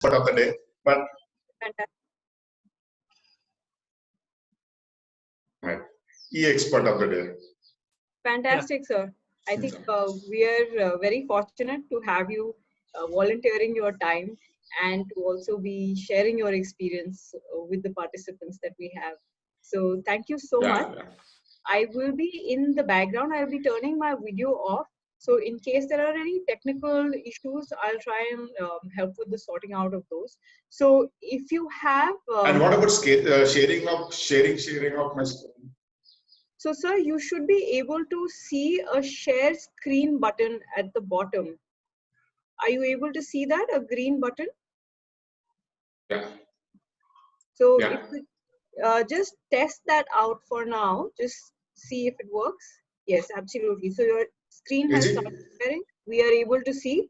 of the day, but e-expert of the day. Fantastic, sir. I think we are very fortunate to have you volunteering your time and to also be sharing your experience with the participants that we have. So thank you so much. I will be in the background. I'll be turning my video off. So in case there are any technical issues, I'll try and help with the sorting out of those. So if you have... and what about sharing of my screen? So sir, you should be able to see a share screen button at the bottom. Are you able to see that, a green button? Yeah. So yeah. if you, just test that out for now, just see if it works. Yes, absolutely. So your screen has started sharing. We are able to see.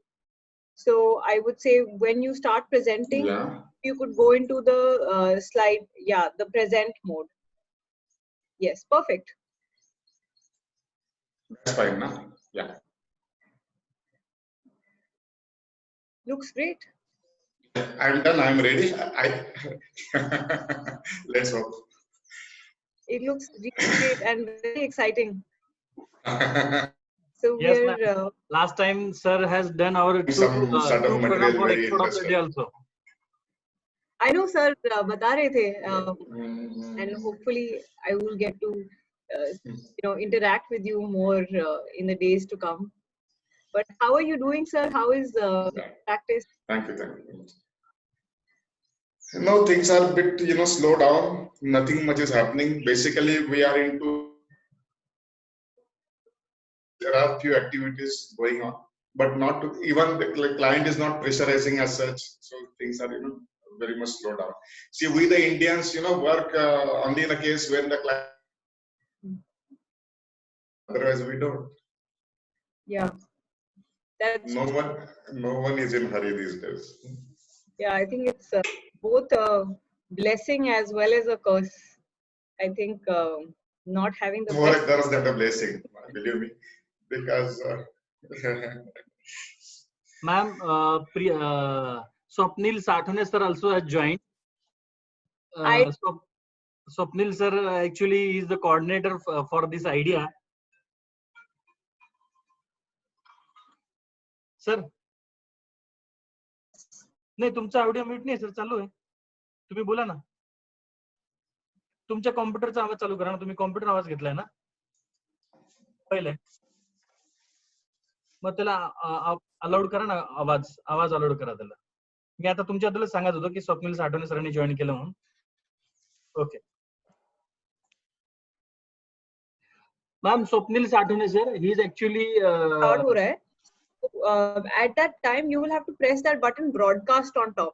So I would say when you start presenting, you could go into the slide, the present mode. Yes, perfect. That's fine now. Yeah. Looks great. I'm done. I'm ready. Let's hope. It looks really great and very exciting. So yes, we're last time sir has done our two program for expert of the day also. I know, sir. बता रहे थे, and hopefully I will get to interact with you more in the days to come. But how are you doing, sir? How is practice? Thank you. No, things are a bit, slow down. Nothing much is happening. Basically, we are into. There are a few activities going on, but not even the client is not pressurizing as such. So things are, very much slow down. See, we the Indians, work only in a case when the client. Otherwise, we don't. Yeah. That's no one is in hurry these days. Yeah, I think it's both a blessing as well as a curse. I think not having the more a curse than a blessing, believe me, because ma'am, Swapnil Sathane sir also has joined. Swapnil sir actually is the coordinator for this idea. Sir नाही, तुमचा audio mute नाही sir, चालू आहे. तुम्ही बोला ना. तुमच्या कॉम्प्युटरचा आवाज चालू करा ना. तुम्ही कॉम्प्युटर आवाज घेतलाय ना पहिले, मग त्याला अलाउड करा ना. आवाज अलाउड करा त्याला. मी आता तुमच्याबद्दल सांगत होतो की स्वप्नील साठवणे सरांनी जॉईन केलं म्हणून. Okay ma'am, Swapnil Sathawane sir, he is actually हो रहा है. At that time you will have to press that button broadcast on top,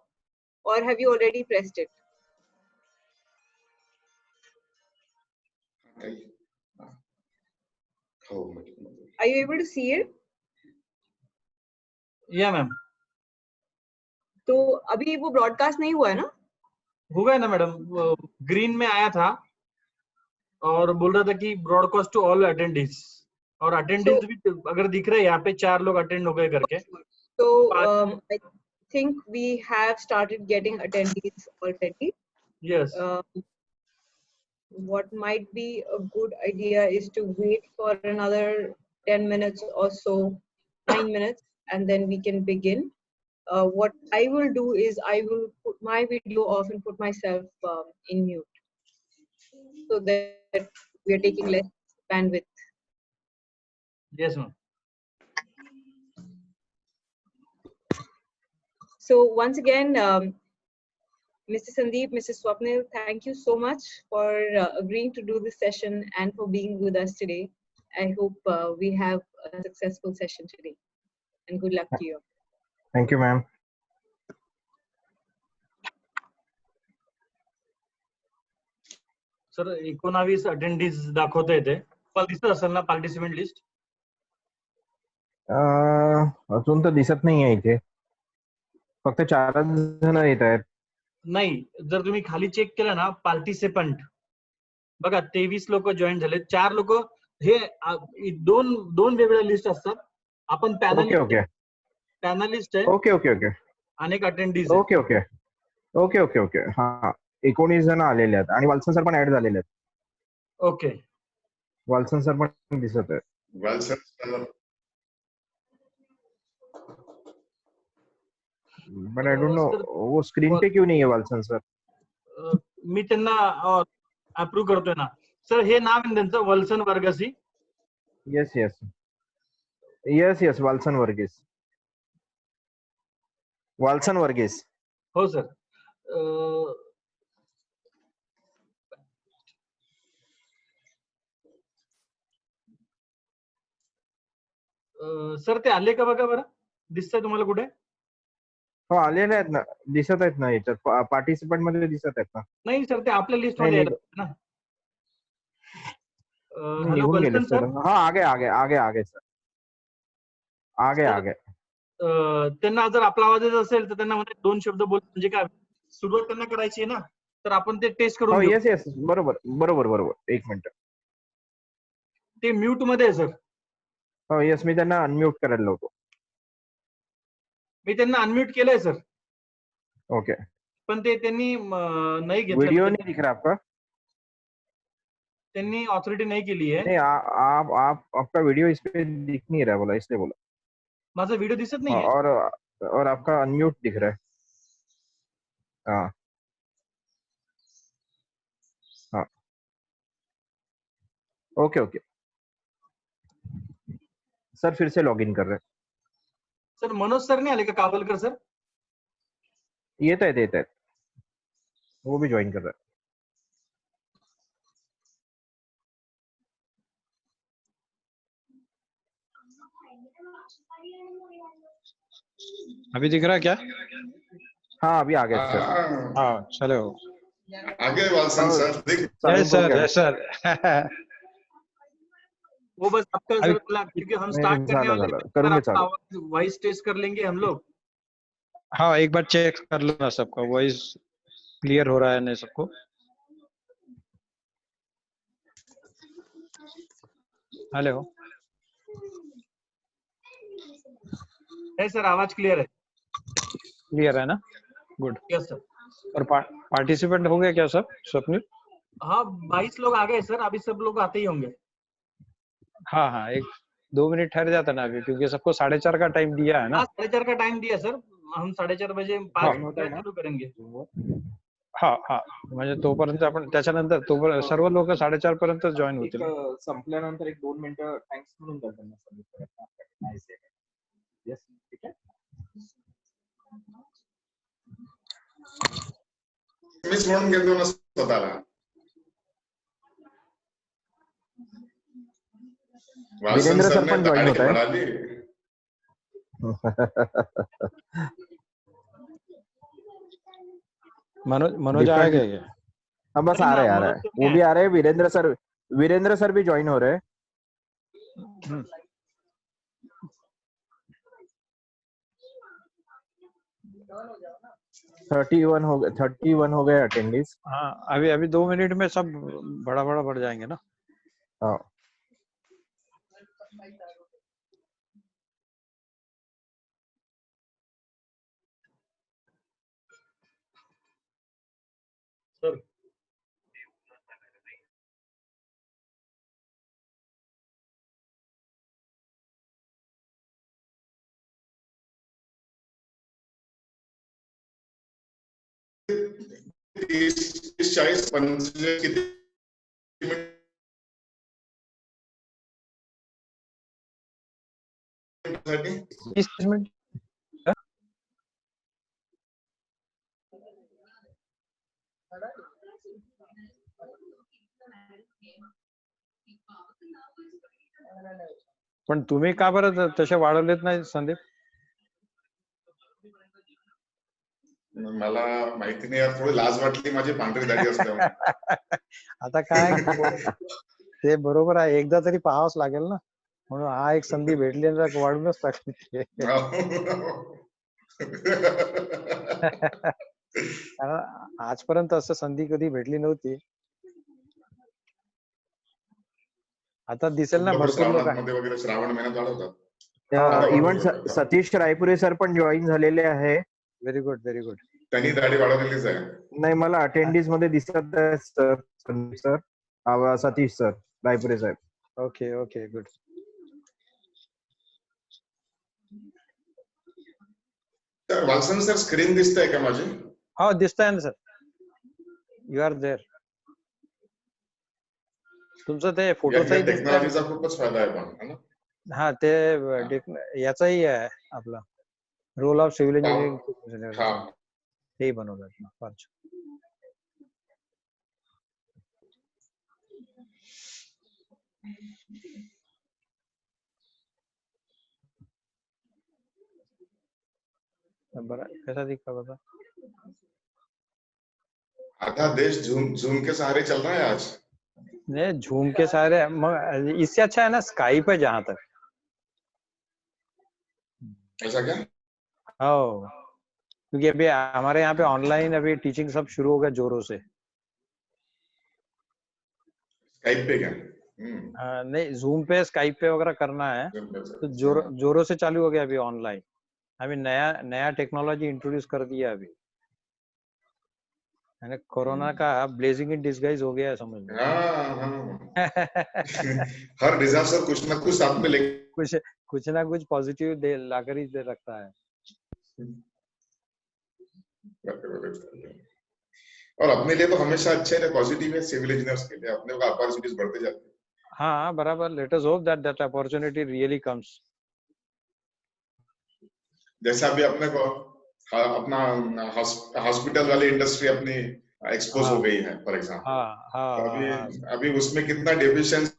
or have you already pressed it? Are you able to see it? Yeah ma'am. तो अभी वो broadcast नहीं हुआ है ना? हुआ है ना मैडम, ग्रीन में आया था और बोल रहा था कि ब्रॉडकास्ट टू ऑल अटेंडीज, और अटेंडेंस भी अगर दिख रहा है यहाँ पे 4 लोग अटेंड हो गए करके. So I think we have started getting attendees already. Yes. What might be a good idea is to wait for another 10 minutes or so, 9 minutes, and then we can begin. What I will do is I will put my video off and put myself in mute, so that we are taking less bandwidth. Yes ma'am. So once again, Mr. Sandeep, Mr. Swapnil, thank you so much for agreeing to do this session and for being with us today. I hope we have a successful session today, and good luck to you. Thank you, ma'am. Sir 19 attendees दाखवता येते. तुम्हाला दिसत असेल ना participant list? अजून तर दिसत नाही आहे इथे, फक्त 4 जण येत आहेत. नाही, जर तुम्ही खाली चेक केलं ना पार्टिसिपंट, बघा 23 लोक जॉईन झाले. 4 लोक हे दोन वेगळ्या लिस्ट असतात. आपण पॅनलिस्ट आहे. ओके. अनेक अटेंडीज आहेत. Okay okay okay okay okay हा 19 जण आलेले आहेत आणि वाल्सन सर पण ऍड झालेले आहेत. ओके. वाल्सन सर पण दिसत आहेत. Well sir but I don't know sir, वो स्क्रीन पे क्यों नहीं है वाल्सन सर. मी त्यांना अप्रूव्ह करतोय ना सर. हे नाव आहे ना त्यांचं, Valsan Varghese. Yes yes yes yes Valsan Varghese. Valsan Varghese. हो सर. सर ते आले का बघा बरं, दिसतंय तुम्हाला कुठे? हो आलेले आहेत ना, दिसत आहेत ना याच्यात पार्टिसिपंट मध्ये दिसत आहेत ना. नाही सर, ते आपल्या लिस्ट नाही, मध्ये नाही. आहेत ना. नहीं, हॅलो निघून गेले वल्सन सर. सर. हाँ आगे आगे आगे आगे सर. आगे सर, आगे. त्यांना जर आपला आवाज येत असेल तर त्यांना म्हणजे 2 शब्द बोल, म्हणजे काय सुरुवात त्यांना करायची आहे ना, तर आपण ते टेस्ट हो करून घेऊ. येस येस बरोबर बरोबर बरोबर. एक मिनिट. ते म्यूट मध्ये आहे सर. हो येस मी त्यांना अनम्यूट करायला लावतो. मी त्यांना अनम्यूट केलंय सर, ओके. पण ते त्यांनी नाही घेतलं. वीडियो म्हणजे नहीं दिख रहा आपका. त्यांनी ऑथॉरिटी नहीं केली आहे. नहीं आप आपका वीडियो इस पे दिख नहीं रहा बोला, इसलिए बोला. माझा व्हिडिओ दिसत नाहीये. और आपका अनम्यूट दिख रहा है. हाँ हाँ ओके ओके सर फिर से लॉगिन कर रहे हैं. सर मनोज सर नहीं आले का, कावलकर सर? येत आहेत वो भी ज्वाइन कर रहा है. अभी दिख रहा है क्या? हाँ अभी आ गए सर. हाँ चलो. आगे वाल्सन सर दिख यस सर यस सर. वो बस आपका अभी- सर बोला, क्योंकि हम नहीं, स्टार्ट नहीं, करने झालं, वाले झालं. हैं, करूंगे सर, चालू. आपका वॉइस टेस्ट कर लेंगे हम लोग. हाँ एक बार चेक कर लेना सबका वॉइस क्लियर हो रहा है नहीं सबको. हेलो. है सर, आवाज क्लियर है. क्लियर है ना? गुड. Yes sir. और पार्टिसिपेंट हो गए क्या सब स्वप्निल? हाँ 22 लोग आ गए सर, अभी सब लोग आते ही होंगे. हाँ हाँ 1-2 मिनिट ठहर जाता ना अभी, क्योंकि सबको 4:30 का टाइम दिया है ना. हाँ 4:30 का टाइम दिया सर. हम 4:30 बजे 5 हाँ. चालू करेंगे. हा हा म्हणजे तोपर्यंत आपण त्याच्यानंतर तो सर्व लोक 4:30 पर्यंत जॉईन होतील. संपल्यानंतर 1-2 मिनिटं थँक्स म्हणून द्या त्यांना सबमिट करायला. येस ठीक आहे. मीच म्हणून घेतो ना स्वतःला. वीरेंद्र सर पण जॉईन होत आहे. मिळाली. मनोज आएगा क्या? हाँ बस नहीं आ रहे ना, आ रहे मनोज सर वो क्या भी आ रहे हैं. वीरेंद्र सर भी ज्वाइन हो रहे हैं. 31 हो गए अटेंडीज. हाँ अभी 2 मिनट में सब बड़ा बढ़ जाएंगे ना. हाँ सर तीस 40 45 किती मिनिटासाठी 30 मिनिट. पण तुम्ही का बरं तसे वाढवलेत नाही संदीप? मला माहिती नाही यार, थोडी लाज वाटली माझी पांढरी दाढी असल्यामुळे. आता काय ते बरोबर आहे, एकदा तरी पाहावंच लागेल ना, म्हणून हा एक संधी भेटली आणि वाढूनच टाकली. कारण आजपर्यंत असं संधी कधी भेटली नव्हती. आता दिसेल ना भरपूर लोक. श्रावणामध्ये वगैरे श्रावण महिन्यात वाढवतात. इव्हन सतीश रायपुरे सर पण जॉईन झालेले आहे. Very good, very good. त्यांनी दाढी वाढवलेलीच आहे. नाही, मला अटेंडीज मध्ये दिसत आहे sir. Sandeep sir, Satish sir, Raipure saheb. Okay, okay, good. तर वालसन सर स्क्रीन दिसतंय का माझी? हो, दिसतंय ना सर. You are there. तुमचं ते फोटोचाही दिसतंय. टेक्नॉलॉजीचा खूपच फायदा आहे पण, है ना? हा, ते याचाही आहे आपला रोल ऑफ सिव्हिल इंजिनिअरिंग. हा. तेही बनवलं ना. फार छान. बरं, कैसा दिखता बता? आधा देश झूम के सहारे चल रहा है आज. नहीं, झूम के सारे इससे अच्छा है ना स्काइप है जहां तक. ऐसा क्या? ओ, क्योंकि अभी हमारे यहाँ पे ऑनलाइन अभी टीचिंग सब शुरू हो गया जोरों से. स्काइप पे क्या? नहीं, जूम पे स्काइप पे वगैरह करना है तो जोरों से चालू हो गया अभी ऑनलाइन. अभी नया नया टेक्नोलॉजी इंट्रोड्यूस कर दिया अभी. कोरोना का ब्लेजिंग इन डिस्गाइज हो गया है, समझ लो. हर डिजास्टर कुछ ना कुछ साथ में लेके कुछ ना कुछ पॉजिटिव दे लाकर ही दे रखता है. और अपने लिए तो हमेशा अच्छा है, पॉजिटिव है. सिविल इंजीनियर्स के लिए अपने को अपॉर्चुनिटीज बढ़ते जाती है. हाँ, बराबर. Let us hope that opportunity really comes. जैसा अभी अपने को अपना हॉस्पिटल वाली इंडस्ट्री अपनी एक्सपोज हो गई है फॉर एग्जांपल. अभी उसमें कितना डेफिशिएंसी.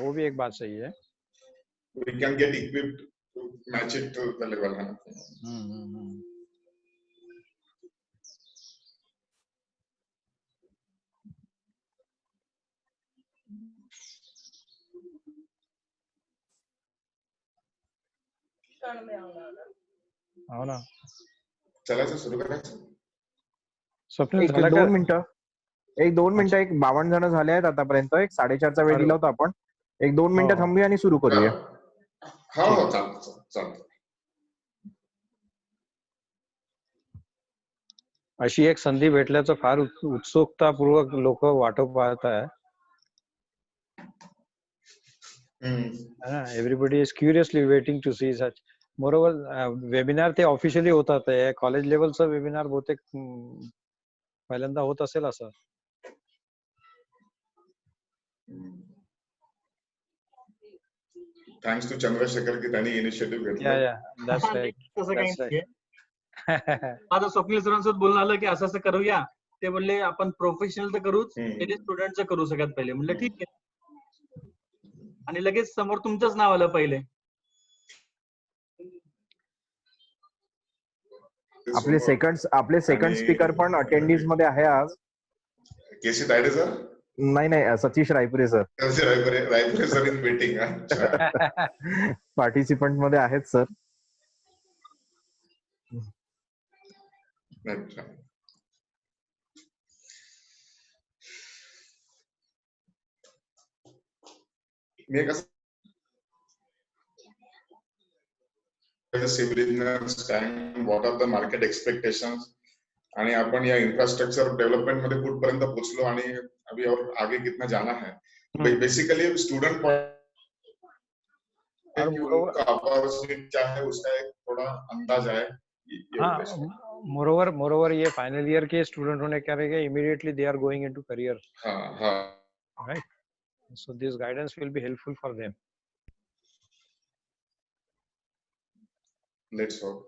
वो भी एक बात सही है. We can get equipped to match it to the level. हो ना. चलायचं सुरू करायचं. स्वप्नील, एक झालं का? 2 मिनिटं. एक 52 जण झाले आहेत आतापर्यंत. एक 4:30चा वेळ दिला होता आपण. एक 2 मिनिटं थांबूया आणि सुरू करूया. हो, चालतं. अशी एक संधी भेटल्याचं फार उत्सुकतापूर्वक लोक वाट पाहत आहे. Everybody is curiously waiting to see such. Moreover webinar ते ऑफिशियली होतात. कॉलेज लेवलचं वेबिनार बहुतेक पहिल्यांदा होत असेल असं. थँक्स टू चंद्रशेखर की त्यांनी इनिशिएटिव्ह घेतला. That's right. तसं काही नाहीये. आता स्वप्नील सरांसोबत बोलणं आलं की असं करूया. ते बोलले आपण प्रोफेशनल तर करूच, पहिले स्टुडंटचं करू सगळ्यात पहिले. म्हणलं ठीक आहे. आणि लगेच समोर तुमचंच नाव आलं पहिले. आपले सेकंड स्पीकर पण अटेंडीज मध्ये आहे आज. K C Tayade sir. नाही, Satish Raipure sir. Raipure sir in meeting. Participant मध्ये आहेत सर. मी कसं civil engineers time, what are the market expectations, आणि आपण या इन्फ्रास्ट्रक्चर डेव्हलपमेंट मध्ये कुठपर्यंत पोहोचलो आणि अभी और आगे कितना जाना है. बेसिकली स्टूडेंट अपॉर्चुनिटी क्या है उसका एक थोड़ा अंदाज है. मोरोवर ये फाइनल ईयर के स्टूडेंट होने क्या रहेगा, immediately they are going into career. Right. So this guidance will be helpful for them. Let's hope.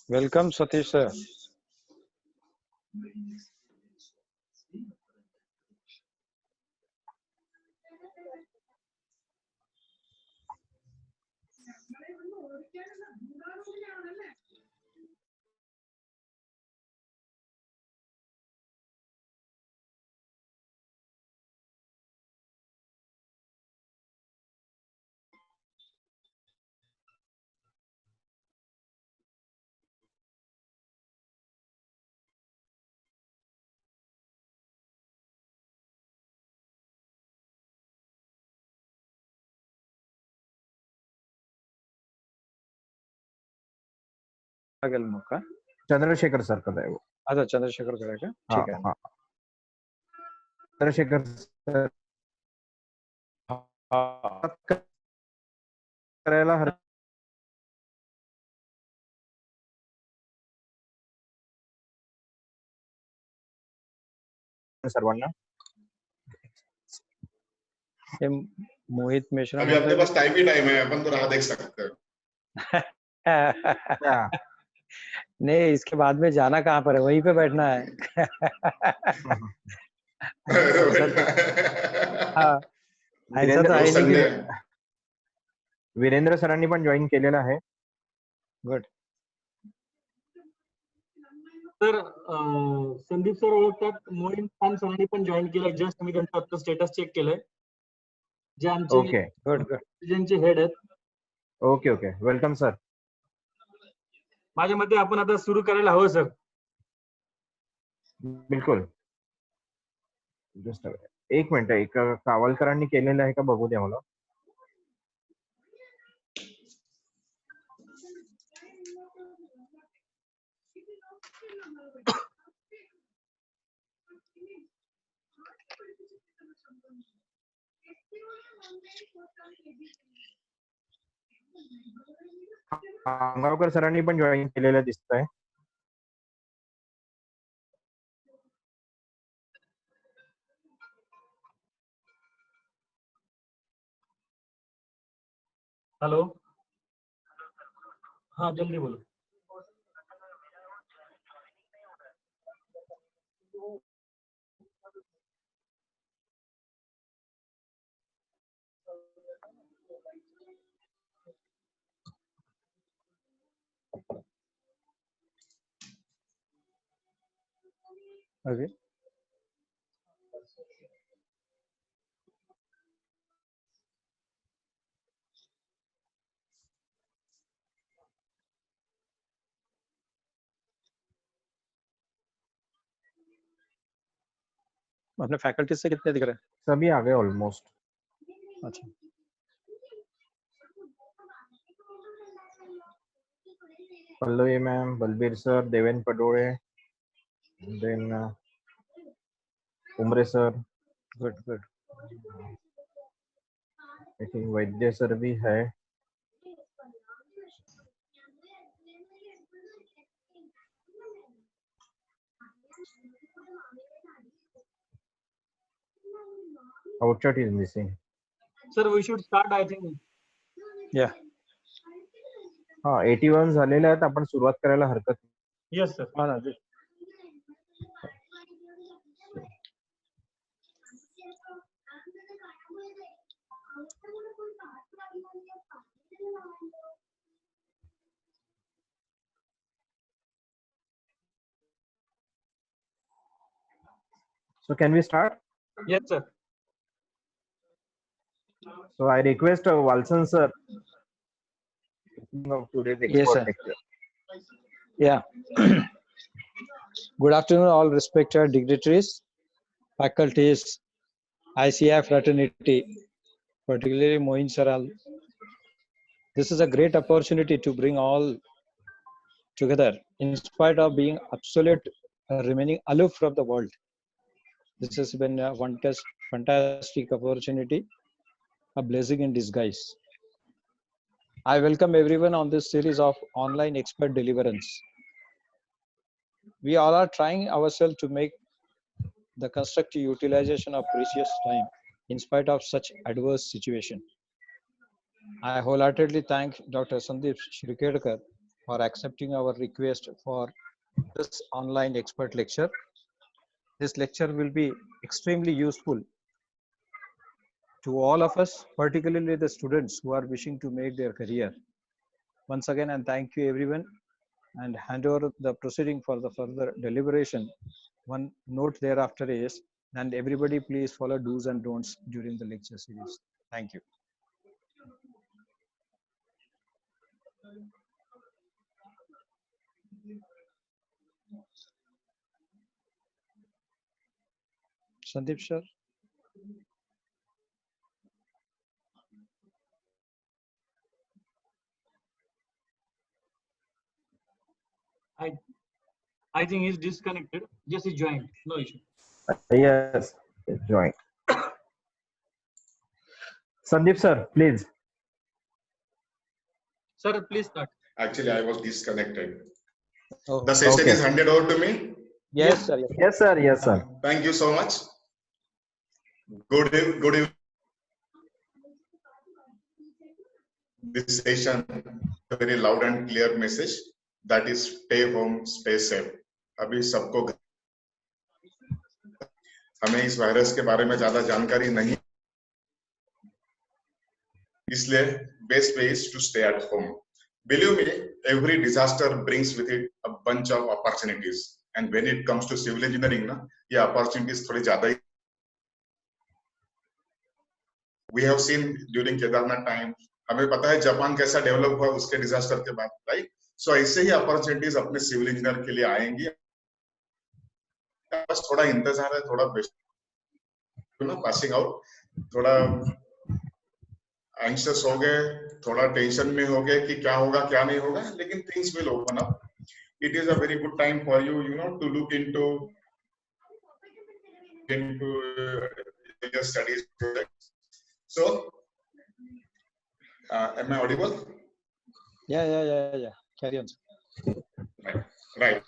Welcome, Satish sir. लागेल मग का? चंद्रशेखर सर आहे वो. अच्छा, चंद्रशेखर करे का? ठीक आहे. हाँ चंद्रशेखर सर करायला सर्वांना. हे मोहित मिश्रा अभी अपने पास टाइम ही टाइम है, अपन तो राह देख सकते हैं. क्या? नहीं, इसके बाद में जाना कहाँ पर है? वहीं पे बैठना है. हाँ, ऐसा तो आहे नाही की. वीरेंद्र सरांनी पण जॉईन केलेलं आहे. गुड. तर संदीप सर ओळखतात. मोईन खान सरांनी पण जॉईन केलं. जस्ट मी त्यांचं आता स्टेटस चेक केलंय. जे आमचे ओके गुड गुड. डिव्हिजनचे हेड आहेत. Okay okay welcome sir. माझ्या मते आपण आता सुरू करायला हवं सर. बिलकुल. जस्ट एक मिनिट, एक कावलकरांनी केलेलं आहे का बघू द्या मला. अंगावकर सरांनी पण जॉईन केलेलं दिसतंय. हॅलो. हाँ जल्दी बोलो. ओके. अपने फैकल्टी से कितने दिख रहे हैं? सभी आ गए ऑलमोस्ट. अच्छा. Pallavi ma'am, Balbir sir, Deven Padole, then Umre sir. Good good. I think Vaidya sir भी है. आउटचट is missing. Sir we should start I think. Yeah. हा 81 झालेले आहेत. आपण सुरुवात करायला हरकत नाही. Yes sir. हाँ ना. So can we start? Yes sir. So I request Walson sir of today's Yes, expert sir. lecture. Yeah. Good afternoon, all respected dignitaries, faculties, ICI fraternity, particularly Moin Saral. This is a great opportunity to bring all together in spite of being absolute remaining aloof from the world. This has been a fantastic opportunity, a blessing in disguise. I welcome everyone on this series of online expert deliverance. We all are trying ourselves to make the constructive utilization of precious time in spite of such adverse situation. I wholeheartedly thank Dr. Sandeep Shrikedkar for accepting our request for this online expert lecture. This lecture will be extremely useful to all of us, particularly the students who are wishing to make their career. Once again, and thank you everyone, and hand over the proceeding for the further deliberation. One note thereafter is, and everybody please follow do's and don'ts during the lecture series. Thank you. Sandeep sir. I think he's disconnected. Just he joined. No issue. Yes, join. Sandeep sir, please. Sir, please start. Actually, I was disconnected. Oh, The session Okay. is handed over to me. yes, sir. Yes. Yes, sir. Yes, sir. Thank you so much. Good evening. This session, a very loud and clear message, that is stay home, stay safe. अभी सबको हमें इस virus के बारे में ज्यादा जानकारी नहीं, इसलिए best way is to stay at home. Believe me, every disaster brings with it a bunch of opportunities, and when it comes to civil engineering ना, ये opportunities थोड़ी ज्यादा ही. We have seen during Kedarnath time, हमें पता है Japan कैसा develop हुआ उसके डिजास्टर के बाद, राइट? सो ऐसे ही अपॉर्चुनिटीज अपने सिविल इंजीनियर के लिए आएंगी, बस थोड़ा इंतजार है, थोड़ा पासिंग आउट, थोड़ा एंग्शियस हो गए, थोड़ा टेंशन में हो गए कि क्या होगा क्या नहीं होगा, लेकिन things will open up. It is a very good time for you, you know, to look into your studies. So am I audible? Yeah. Carry on. Right.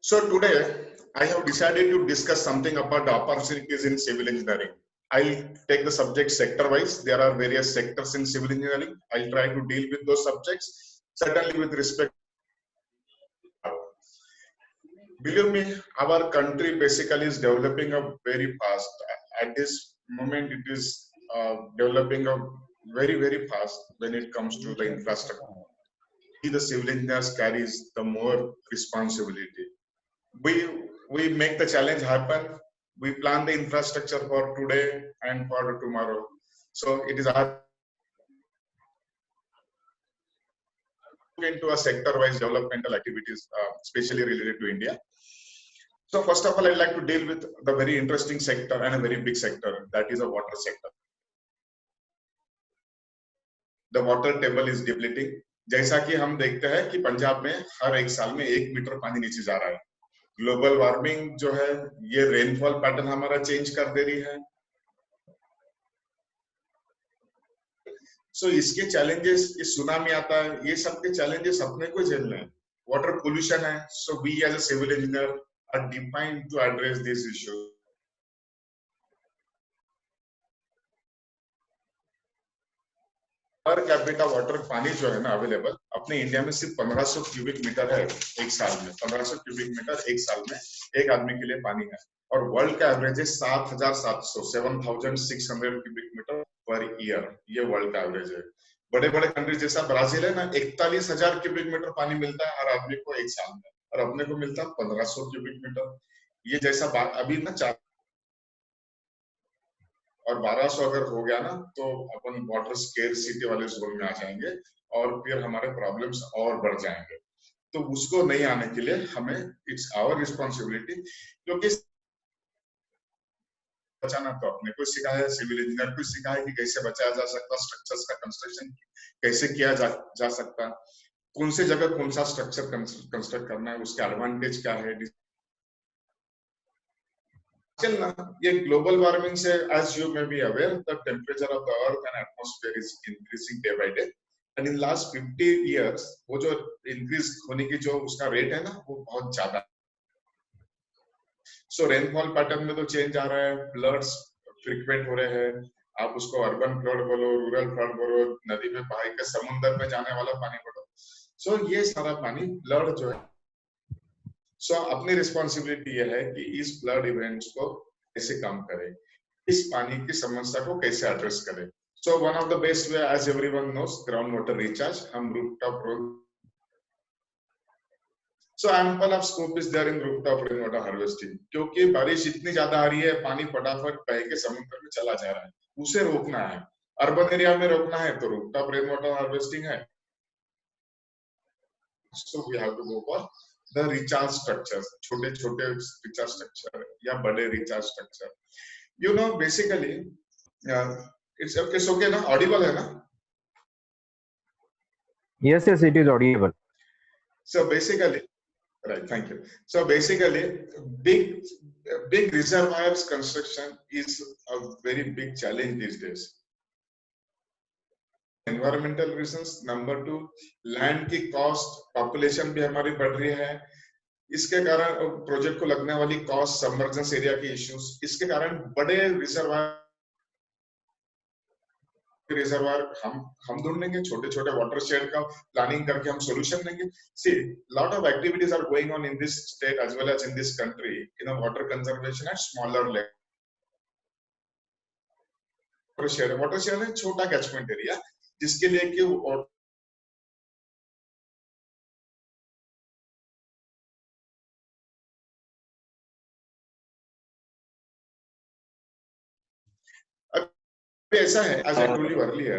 So today I have decided to discuss something about the opportunities in civil engineering. I'll take the subject sector wise. There are various sectors in civil engineering. I'll try to deal with those subjects, certainly with respect. Believe me, our country basically is developing up very fast. At this moment, it is developing up very fast when it comes to the infrastructure. The civil engineers carries the more responsibility. We make the challenge happen. We plan the infrastructure for today and for tomorrow. So it is our into a sector-wise developmental activities, especially related to India. So first of all, I'd like to deal with the very interesting sector and a very big sector, that is a water sector. The water table is depleting. जैसा कि हम देखते हैं कि पंजाब में हर एक साल में 1 मीटर पानी नीचे जा रहा है. ग्लोबल वार्मिंग जो है, ये रेनफॉल पैटर्न हमारा चेंज कर दे रही है. सो इसके चैलेंजेस, ये सुनामी आता है, ये सब के चैलेंजेस अपने को झेलने हैं. वाटर पोल्यूशन है, so we as a civil engineer are defined to address this issue. Per capita water पानी जो है ना अवेलेबल अपने इंडिया में सिर्फ 1500 क्यूबिक मीटर है एक साल में. 1500 क्यूबिक मीटर एक साल में एक आदमी के लिए पानी है, और वर्ल्ड का एवरेज है 7600 क्यूबिक मीटर पर ईयर. ये वर्ल्ड का एवरेज है. बड़े बड़े कंट्रीज जैसा ब्राजील है ना, 41,000 क्यूबिक मीटर पानी मिलता है हर आदमी को एक साल में, और अपने को मिलता है 1500 क्यूबिक मीटर. ये जैसा अभी ना 4 और 1200 अगर हो गया ना, तो अपन वाटर स्केर्सिटी वाले जोन में आ जाएंगे और फिर हमारे प्रॉब्लम्स और बढ़ जाएंगे. तो उसको नहीं आने के लिए हमें, इट्स आवर रिस्पॉन्सिबिलिटी, क्योंकि बचाना तो अपने को सिखाया है, सिविल इंजीनियर को सिखाया कि कैसे बचाया जा सकता, स्ट्रक्चर्स का कंस्ट्रक्शन कैसे किया जा सकता, कौन से जगह कौन सा स्ट्रक्चर कंस्ट्रक्ट करना है, उसके एडवांटेज क्या है. ये ग्लोबल वार्मिंग से, as you may be aware, the temperature of the earth and atmosphere is increasing day by day, and in last 50 years वो जो इंक्रीज होने की जो उसका रेट है ना, वो बहुत ज्यादा. सो रेनफॉल पैटर्न में तो चेंज आ रहा है, फ्लड्स फ्रीक्वेंट हो रहे हैं. आप उसको अर्बन फ्लड बोलो, रूरल फ्लड बोलो, नदी में बहा के समुद्र में जाने वाला पानी बोलो. सो ये सारा पानी फ्लड जो है, सो अपनी रिस्पॉन्सिबिलिटी ये है कि इस फ्लड इवेंट्स को कैसे कम करें, इस पानी की समस्या को कैसे एड्रेस करें. So one of the best way, as everyone knows, ground water recharge. हम rooftop so ample of scope is there in rooftop rain water harvesting. क्योंकि बारिश इतनी ज्यादा आ रही है, पानी फटाफट बह के समुद्र में चला जा रहा है, उसे रोकना है. अर्बन एरिया में रोकना है तो रूफटॉप रेन वाटर हार्वेस्टिंग है. So we have to go for the recharge structures, छोटे छोटे recharge structure या बड़े recharge structure. You know, basically it's okay ना, audible है ना? Yes, it is audible. So basically, right, thank you. So basically, big reservoirs construction is a very big challenge these days. Environmental reasons, number 2, land की cost, population भी हमारी बढ़ रही है, इसके कारण प्रोजेक्ट को लगने वाली कॉस्ट, सबमर्जेंस एरिया के इश्यूज, इसके कारण बड़े रिजर्वायर हम ढूंढेंगे, छोटे छोटे वाटर शेड का प्लानिंग करके हम सॉल्यूशन देंगे. See lot of activities are going on in this state as well as in this country in water conservation at smaller level. Watershed है छोटा कैचमेंट एरिया, जिसके लिए कि ऐसा है, as I told you earlier,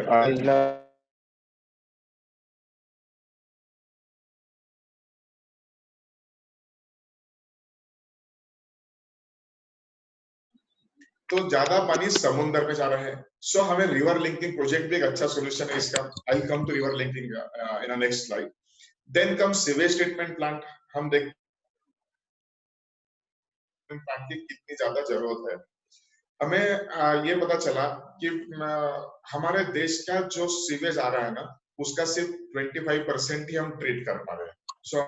तो ज्यादा पानी समुद्र में जा रहा है. सो हमें रिवर लिंकिंग प्रोजेक्ट भी एक अच्छा सोल्यूशन है इसका. I will come to river linking in a next slide. Then come sewage treatment plant. हम देख प्लांट की कितनी ज्यादा जरूरत है. हमें ये पता चला कि हमारे देश का जो सीवेज आ रहा है ना, उसका सिर्फ 25% ही हम ट्रीट कर पा रहे हैं. सो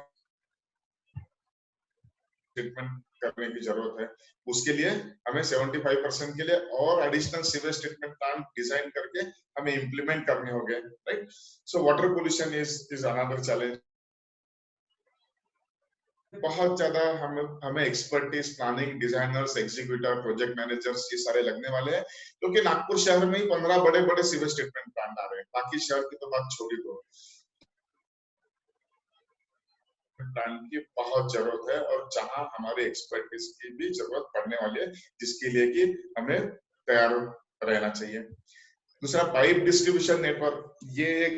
ट्रीटमेंट करने की जरूरत है. उसके लिए हमें 75% के लिए और additional sewage treatment plant design करके हमें इंप्लीमेंट करने होंगे, right. So water pollution is another challenge. बहुत ज्यादा हमें expertise, planning, designers, executive, project managers ये सारे लगने वाले हैं, क्योंकि नागपुर शहर में ही 15 बड़े बड़े सीवेज ट्रीटमेंट प्लांट आ रहे हैं. बाकी शहर की तो बात छोड़ दो. प्लांट की बहुत जरूरत है और जहां हमारे एक्सपर्टीज की भी जरूरत पड़ने वाली है, जिसके लिए कि हमें तैयार रहना चाहिए. दूसरा, पाइप डिस्ट्रीब्यूशन नेटवर्क. ये एक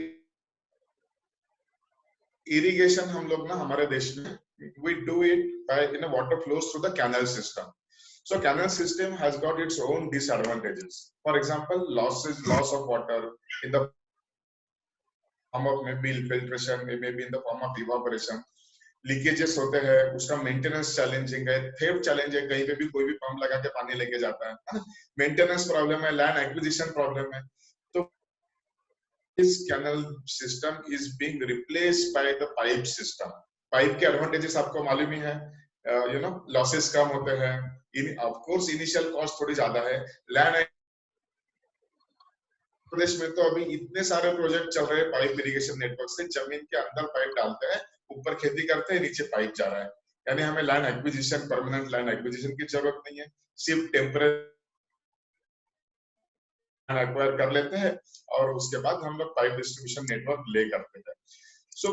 इरिगेशन हम लोग ना हमारे देश में we do it by water flows through the canal system. So canal system has got its own disadvantages. For example, loss of water in the form of maybe filtration, maybe in the form of evaporation. Leakages होते हैं, उसका maintenance challenging है, theft challenge है, कहीं पे भी कोई भी पंप लगा के पानी लेके जाता है. मेंटेनेंस प्रॉब्लम है, लैंड एक्विजिशन प्रॉब्लम है. तो this canal system is being replaced by the pipe system. Pipe के एडवांटेजेस आपको मालूम ही है, लॉसेस कम होते हैं, ऑफ कोर्स इनिशियल कॉस्ट थोड़ी ज्यादा है. लैंड प्रदेश में तो अभी इतने सारे प्रोजेक्ट चल रहे हैं पाइप इरिगेशन नेटवर्क से. जमीन के अंदर पाइप डालते हैं, ऊपर खेती करते हैं, नीचे पाइप जा रहा है. यानी हमें land acquisition, permanent land acquisition की जरूरत नहीं है, सिर्फ टेम्परेरी एक्वायर कर लेते हैं और उसके बाद हम लोग पाइप डिस्ट्रीब्यूशन नेटवर्क ले करते हैं. So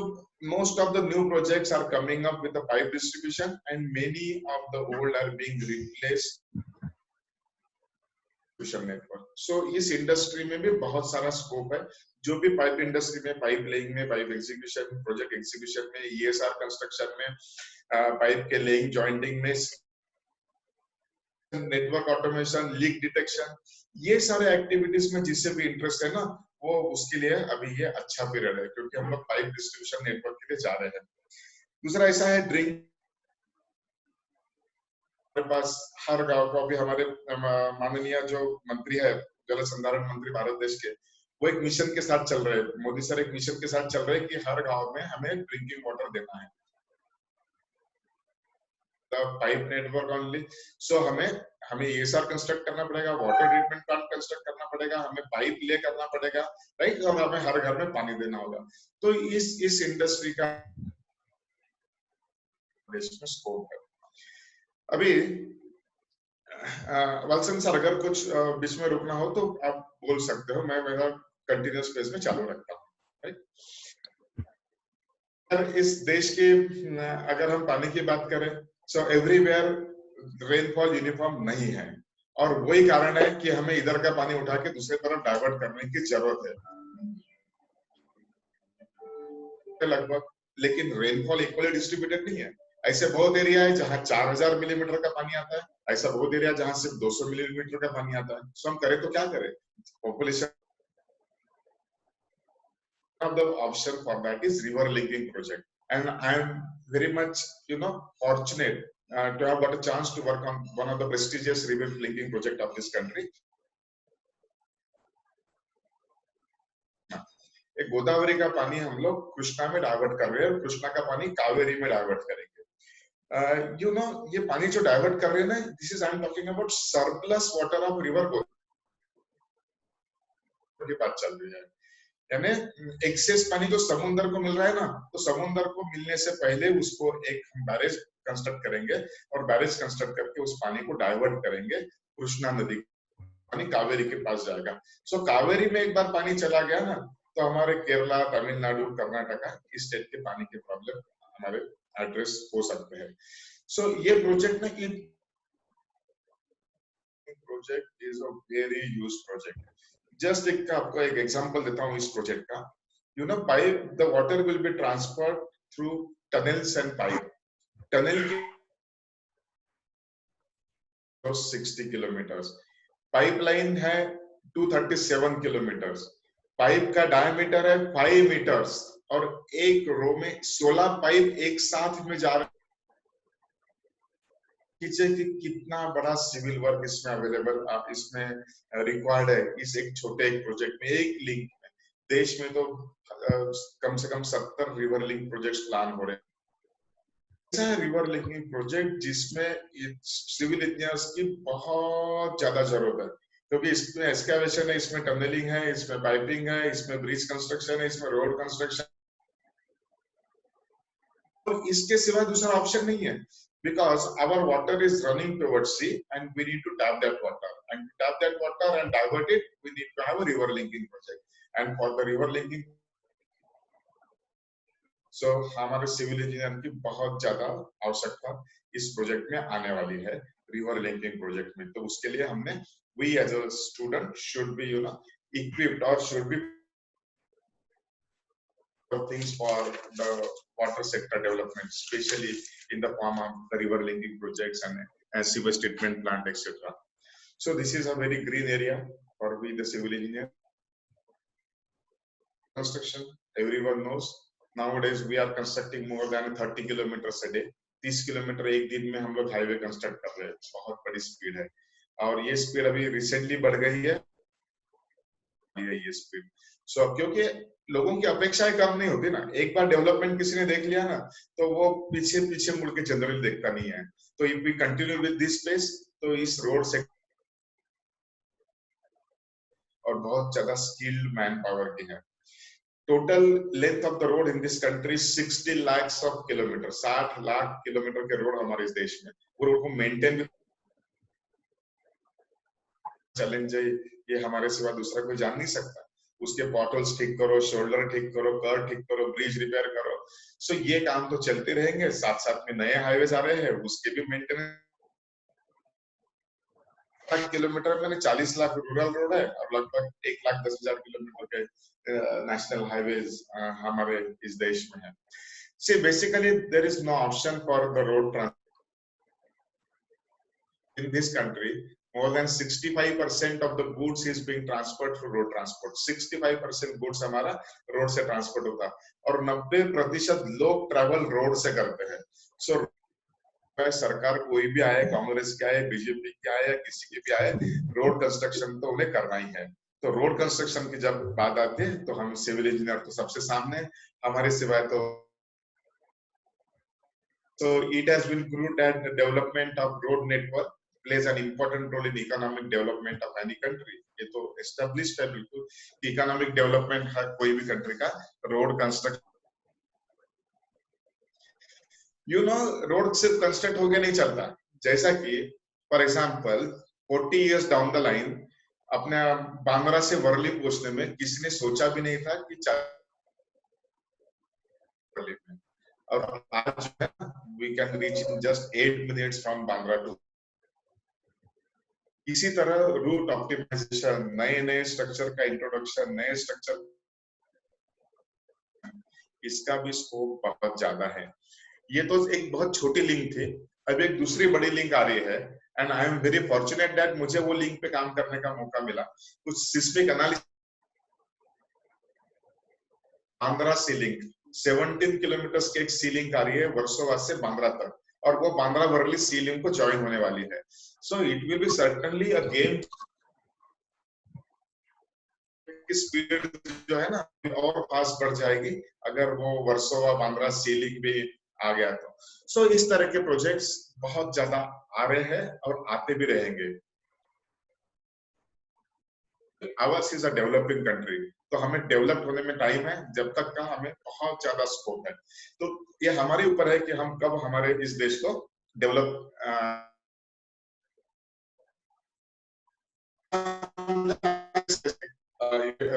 most of the new projects are coming up with the pipe distribution, and many of the old are being replaced distribution network. So इस इंडस्ट्री में भी बहुत सारा स्कोप है. जो भी पाइप इंडस्ट्री में, पाइप लेइंग में, पाइप एग्जीक्यूशन, प्रोजेक्ट एग्जीक्यूशन में, ESR कंस्ट्रक्शन में, पाइप के लेइंग, जॉइंटिंग में, नेटवर्क ऑटोमेशन, लीक डिटेक्शन, ये सारे एक्टिविटीज में जिससे भी इंटरेस्ट है ना, वो उसके लिए अभी ये अच्छा पीरियड है, क्योंकि हम लोग पाइप डिस्ट्रीब्यूशन नेटवर्क के लिए जा रहे हैं. दूसरा ऐसा है ड्रिंक. हमारे पास हर गांव को, अभी हमारे माननीय जो मंत्री है, जल संधारण मंत्री भारत देश के, वो एक मिशन के साथ चल रहे हैं. मोदी सर एक मिशन के साथ चल रहे हैं कि हर गांव में हमें ड्रिंकिंग वाटर देना है, पाइप नेटवर्क ओनली. सो हमें ESR कंस्ट्रक्ट करना पड़ेगा, वाटर ट्रीटमेंट प्लांट कंस्ट्रक्ट करना पड़ेगा, हमें पाइप ले करना पड़ेगा, राइट. और हमें हर घर में पानी देना होगा. तो इस इंडस्ट्री का देश में स्कोप है. अभी वत्सन सर, अगर कुछ बीच में रुकना हो तो आप बोल सकते हो, मैं मेरा कंटिन्यूअस पेज में चालू रखता हूँ, राइट. इस देश के अगर हम पानी की बात करें, सो एवरीवेयर रेनफॉल यूनिफॉर्म नहीं है, और वही कारण है कि हमें इधर का पानी उठा के दूसरी तरफ डाइवर्ट करने की जरूरत है लगभग. लेकिन रेनफॉल इक्वली डिस्ट्रीब्यूटेड नहीं है. ऐसे बहुत एरिया है जहां 4000 मिलीमीटर का पानी आता है, ऐसा बहुत एरिया जहां सिर्फ 200 मिलीमीटर का पानी आता है. सो हम करें तो क्या करें? Population of the option for that is river linking project. and I am very much, fortunate to have got a chance to work on one of the prestigious river linking project of this country. एक गोदावरी का पानी हम लोग कृष्णा में divert कर रहे हैं और कृष्णा का पानी कावेरी में डाइवर्ट करेंगे. ये पानी जो डाइवर्ट कर रहे हैं ना, this is I am talking about surplus water of river की बात चल रही है. यानी एक्सेस पानी जो समुद्र को मिल रहा है ना, तो समुद्र को मिलने से पहले उसको एक बैरेज कंस्ट्रक्ट करेंगे और बैरेज कंस्ट्रक्ट करके उस पानी को डाइवर्ट करेंगे. कृष्णा नदी पानी कावेरी के पास जाएगा. सो कावेरी में एक बार पानी चला गया ना, तो हमारे केरला, तमिलनाडु, कर्नाटका इस स्टेट के पानी के प्रॉब्लम हमारे एड्रेस हो सकते हैं. सो ये प्रोजेक्ट ना, project is a very use project. Just आपको एक एग्जांपल देता हूँ इस प्रोजेक्ट का. Pipe, the water will be transferred through tunnels and pipe. Tunnel 60 kilometre, pipeline है 237 किलोमीटर, पाइप का डायमीटर है 5 मीटर्स और एक रो में 16 पाइप एक साथ में जा रहे. कि कितना बड़ा सिविल वर्क इसमें अवेलेबल, आप इसमें रिक्वायर्ड है इस एक छोटे एक प्रोजेक्ट में, एक लिंक में. देश में तो कम से कम 70 रिवर लिंक प्रोजेक्ट्स प्लान हो रहे हैं. ऐसा है रिवर लिंकिंग प्रोजेक्ट जिसमें सिविल इंजीनियर्स की बहुत ज्यादा जरूरत है, क्योंकि इसमें एक्सकैवेशन है, इसमें टनलिंग है, इसमें पाइपिंग है, इसमें ब्रिज कंस्ट्रक्शन है, इसमें रोड कंस्ट्रक्शन. और इसके सिवा दूसरा ऑप्शन नहीं है, because our water is running towards sea and we need to tap that water, and to tap that water and divert it, we need to have a river linking project. And for the river linking, so हमारे civil engineer की बहुत ज्यादा आवश्यकता इस project में आने वाली है, रिवर लिंकिंग प्रोजेक्ट में. तो उसके लिए हमने we as a student should be equipped or should be things for the water sector development, especially in the form of the river linking projects and sewage treatment plant, etc. So this is a very green area for we the civil engineer. Construction, everyone knows nowadays we are constructing more than 30 kilometers a day. 30 kilometre एक दिन में हम लोग highway construct कर रहे हैं. बहुत बड़ी स्पीड है और ये स्पीड अभी रिसेंटली बढ़ गई है ये स्पीड. सो क्योंकि लोगों की अपेक्षाएं कम नहीं होती ना, एक बार डेवलपमेंट किसी ने देख लिया ना, तो वो पीछे पीछे मुड़ के जनरली देखता नहीं है. तो if we continue with this pace, तो इस रोड से और बहुत ज्यादा स्किल्ड मैन पावर की है. Total length of the road in this country 60 lakhs of kilometre, 60 lakh kilometre के रोड हमारे इस देश में. वो रोड को मेंटेन चैलेंज है, ये हमारे सिवा दूसरा कोई जान नहीं सकता. उसके पॉटल्स ठीक करो, शोल्डर ठीक करो, कर्व ठीक करो, ब्रिज रिपेयर करो. सो ये काम तो चलते रहेंगे. साथ साथ में नए हाईवेज आ रहे हैं, उसके भी मेंटेनेंस. किलोमीटर में 40 लाख रूरल रोड है और लगभग 1,10,000 किलोमीटर के नेशनल हाईवेज हमारे इस देश में है. See basically there is no option for the road transport in this country. More than 65% of the goods is being transferred through road transport. 65% goods हमारा रोड से ट्रांसपोर्ट होता है और 90% लोग ट्रैवल रोड से करते हैं. सो सरकार कोई भी आए, कांग्रेस के आए, बीजेपी के आए, किसी के भी आए, रोड कंस्ट्रक्शन तो उन्हें करना ही है. तो रोड कंस्ट्रक्शन की जब बात आती है तो हम सिविल इंजीनियर तो सबसे सामने, हमारे सिवाय तो. So it has been proved that the development of road network plays an important role in economic development of any country. ये तो established है बिल्कुल. Economic development है कोई भी country का road construction. रोड सिर्फ कंस्ट्रक्ट होके नहीं चलता. जैसा कि for example 40 years down the line अपने बांद्रा से वर्ली पहुंचने में किसी ने सोचा भी नहीं था कि और आज we can reach in just 8 minutes from Bandra to. इसी तरह रूट ऑप्टिमाइजेशन, नए नए स्ट्रक्चर का इंट्रोडक्शन, नए स्ट्रक्चर, इसका भी स्कोप बहुत ज्यादा है. ये तो एक बहुत छोटी लिंक थी. अब एक दूसरी बड़ी लिंक आ रही है and I am very fortunate that मुझे वो लिंक पे काम करने का मौका मिला. कुछ सिस्मिक एनालिसिस, आंध्रा सी लिंक 17 किलोमीटर की एक सी लिंक आ रही है वर्सोवा से बांद्रा तक, और वो बांद्रा वर्ली सी लिंक को ज्वाइन होने वाली है। So it will be certainly a game. Speed जो है ना और फास्ट बढ़ जाएगी अगर वो वर्सोवा बांद्रा सी लिंक भी आ गया तो। सो इस तरह के प्रोजेक्ट्स बहुत ज्यादा आ रहे हैं और आते भी रहेंगे। Hours is a developing country, तो हमें डेवलप होने में टाइम है, जब तक का हमें बहुत ज्यादा स्कोप है। तो ये हमारे ऊपर है कि हम कब हमारे इस देश को डेवलप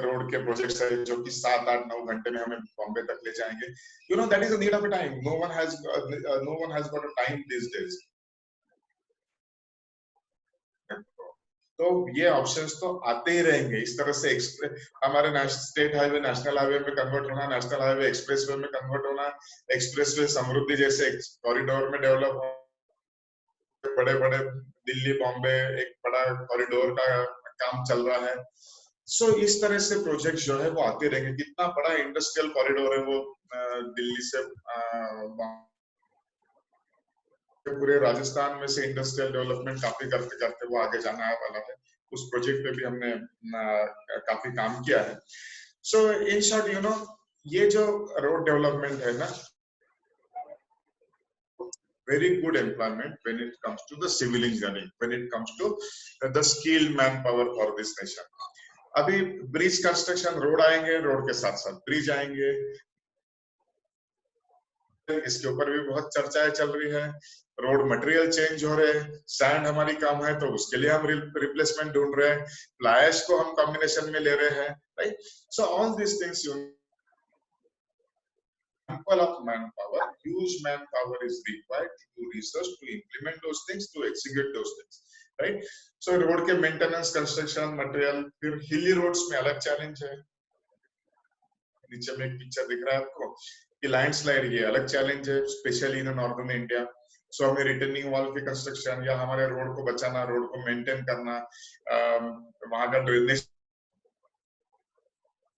रोड के प्रोजेक्ट्स है जो कि 7-8-9 घंटे में हमें बॉम्बे तक ले जाएंगे। You know that is a need of a time. No one has got a time this days. तो ये ऑप्शंस तो आते ही रहेंगे। इस तरह से हमारे स्टेट हाईवे नेशनल हाईवे में कन्वर्ट होना, नेशनल हाईवे एक्सप्रेसवे में कन्वर्ट होना, एक्सप्रेसवे समृद्धि जैसे कॉरिडोर में डेवलप होना, बड़े बड़े दिल्ली बॉम्बे एक बड़ा कॉरिडोर का काम चल रहा है। सो इस तरह से प्रोजेक्ट जो है वो आते रहेंगे। कितना बड़ा इंडस्ट्रियल कॉरिडोर है वो दिल्ली से पूरे राजस्थान में से इंडस्ट्रियल डेवलपमेंट काफी करते करते वो आगे जाना वाला है। उस प्रोजेक्ट पे भी हमने काफी काम किया है। सो इन शॉर्ट यू नो ये जो रोड डेवलपमेंट है ना, very good employment when it comes to the civil engineering, when it comes to the skilled manpower for this nation. अभी ब्रिज कंस्ट्रक्शन, रोड आएंगे, रोड के साथ साथ ब्रिज आएंगे, इसके ऊपर भी बहुत चर्चाएं चल रही है। रोड मटेरियल चेंज हो रहे हैं, सैंड हमारी कम है तो उसके लिए हम रिप्लेसमेंट ढूंढ रहे हैं, फ्लाई ऐश को हम कॉम्बिनेशन में ले रहे हैं, right. So all this things you of manpower, huge manpower is required to do research, to implement those things, to execute those things, right? So road के maintenance, construction, material, फिर hilly roads में अलग challenge है। नीचे में एक picture दिख रहा है आपको कि लैंडस्लाइड, ये अलग चैलेंज है स्पेशली इन नॉर्दर्न इंडिया। सो हमें रिटर्निंग वॉल के कंस्ट्रक्शन या हमारे रोड को बचाना, रोड को मेंटेन करना, वहां का ड्रेनेज,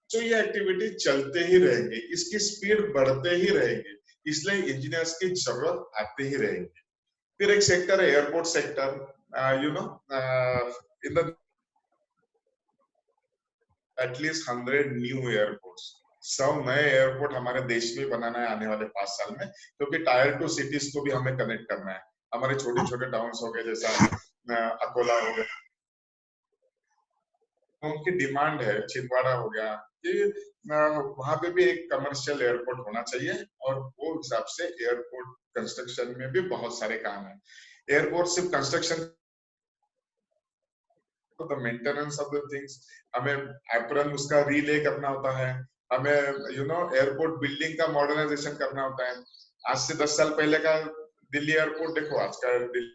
तो ये एक्टिविटी चलते ही रहेंगे, इसकी स्पीड बढ़ते ही रहेगी, इसलिए इंजीनियर्स की जरूरत आते ही रहेगी। फिर एक सेक्टर है airport sector, you know in the at least 100 new airports, 100 नए एयरपोर्ट हमारे देश में बनाना है आने वाले 5 साल में, क्योंकि टायर 2 सिटीज को भी हमें कनेक्ट करना है। हमारे छोटे छोटे टाउन्स हो गए जैसा अकोला हो गया, उनकी डिमांड है, छिंदवाड़ा हो गया, कि वहां पे भी एक कमर्शियल एयरपोर्ट होना चाहिए, और वो हिसाब से एयरपोर्ट कंस्ट्रक्शन में भी बहुत सारे काम है। एयरपोर्ट सिर्फ construction, the maintenance of the things, हमें एप्रन उसका रीले करना होता है, हमें यू नो एयरपोर्ट बिल्डिंग का मॉडर्नाइजेशन करना होता है। आज से 10 साल पहले का दिल्ली एयरपोर्ट देखो, आज का दिल्ली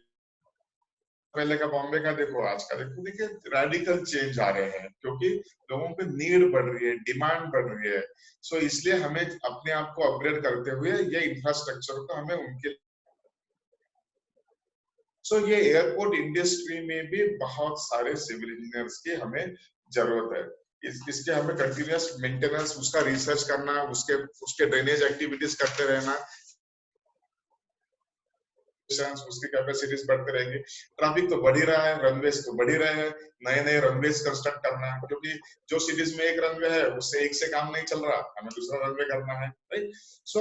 पहले का बॉम्बे का देखो, आज का देखो, देखिए रेडिकल चेंज आ रहे हैं, क्योंकि लोगों पे नीड बढ़ रही है, डिमांड बढ़ रही है। सो इसलिए हमें अपने आप को अपग्रेड करते हुए ये इंफ्रास्ट्रक्चर को हमें उनके, सो ये एयरपोर्ट इंडस्ट्री में भी बहुत सारे सिविल इंजीनियर्स की हमें जरूरत है। इसके हमें कंटिन्यूअस मेंटेनेंस, उसका रिसर्च करना, उसके ड्रेनेज एक्टिविटीज करते रहना, उसकी कैपेसिटीज बढ़ते रहेंगे। ट्रैफिक तो बढ़ ही रहा है, रनवेज तो बढ़ ही रहे हैं, नए नए रनवेज कंस्ट्रक्ट करना, क्योंकि जो सिटीज में एक रनवे है उससे एक से काम नहीं चल रहा, हमें दूसरा रनवे करना है, राइट। सो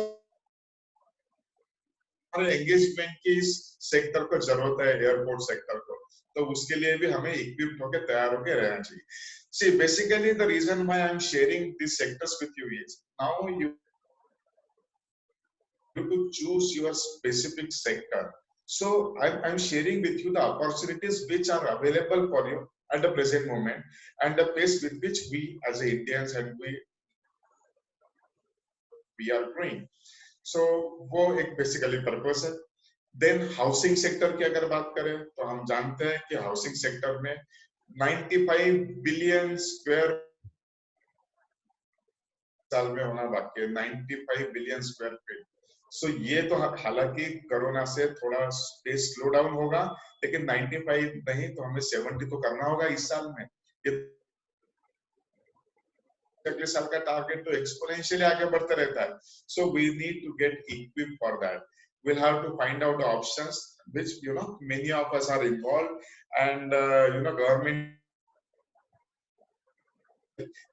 हमारे एंगेजमेंट की इस सेक्टर को जरूरत है, एयरपोर्ट सेक्टर को, तो उसके लिए भी हमें इक्विप्ड होकर तैयार होकर रहना चाहिए। See, basically the reason why I'm sharing these sectors with you is now you to choose your specific sector. So I'm sharing with you the opportunities which are available for you at the present moment, and the pace with which we as Indians and we are growing. So वो एक basically purpose है। Then housing sector की अगर बात करें तो हम जानते हैं कि housing sector में 95 बिलियन स्क्वायर साल में होना बाकी है, 95 बिलियन स्क्वायर फीट। सो ये तो हालांकि कोरोना से थोड़ा स्पेस स्लो डाउन होगा, लेकिन 95 नहीं तो हमें 70 तो करना होगा इस साल में। अगले साल का टारगेट तो एक्सपोनेंशियली आगे बढ़ता रहता है. So we need to get equipped for that. We'll have to find out the options which many of us are involved, and government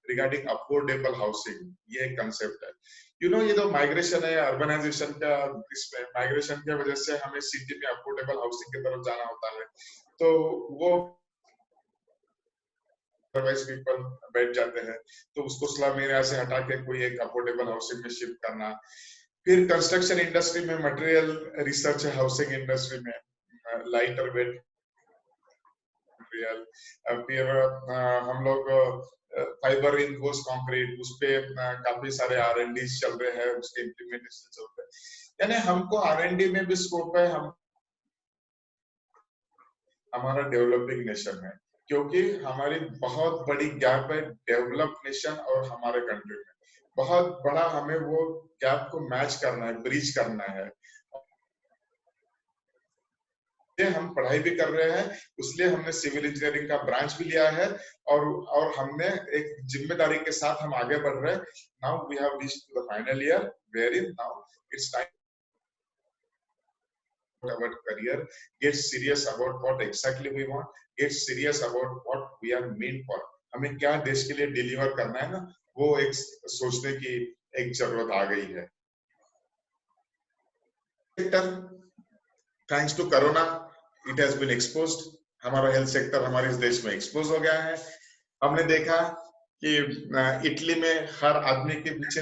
regarding affordable housing, ये एक concept है. ये तो माइग्रेशन है, अर्बनाइजेशन का, इसमें माइग्रेशन की वजह से हमें सिटी में अफोर्डेबल हाउसिंग की तरफ जाना होता है, तो वो अदरवाइज पीपल बैठ जाते हैं, तो उसको स्लम एरिया से हटा के कोई एक अफोर्डेबल हाउसिंग में शिफ्ट करना. फिर कंस्ट्रक्शन इंडस्ट्री में मटेरियल रिसर्च है, हाउसिंग इंडस्ट्री में लाइटर वेट मटेरियल. फिर हम लोग फाइबर रिइंफोर्स्ड कंक्रीट, उस पे काफी सारे R&D चल रहे हैं, उसके इम्प्लीमेंटेशन चल रहे हैं. यानी हमको R&D में भी स्कोप है. हमारा डेवलपिंग नेशन है, क्योंकि हमारी बहुत बड़ी गैप है डेवलप्ड नेशन और हमारे कंट्री में. बहुत बड़ा हमें वो गैप को मैच करना है, ब्रिज करना है. हम पढ़ाई भी कर रहे हैं, इसलिए हमने सिविल इंजीनियरिंग का ब्रांच भी लिया है, और हमने एक जिम्मेदारी के साथ हम आगे बढ़ रहे हैं. Now we have reached to the final year, where in now it's time our career, get serious about what exactly we want, get serious about what we are meant for. हमें क्या देश के लिए डिलीवर करना है ना, वो एक सोचने की एक जरूरत आ गई है. Thanks to corona it has been exposed. हमारा हेल्थ सेक्टर हमारे इस देश में एक्सपोज हो गया है. हमने देखा कि इटली में हर आदमी के पीछे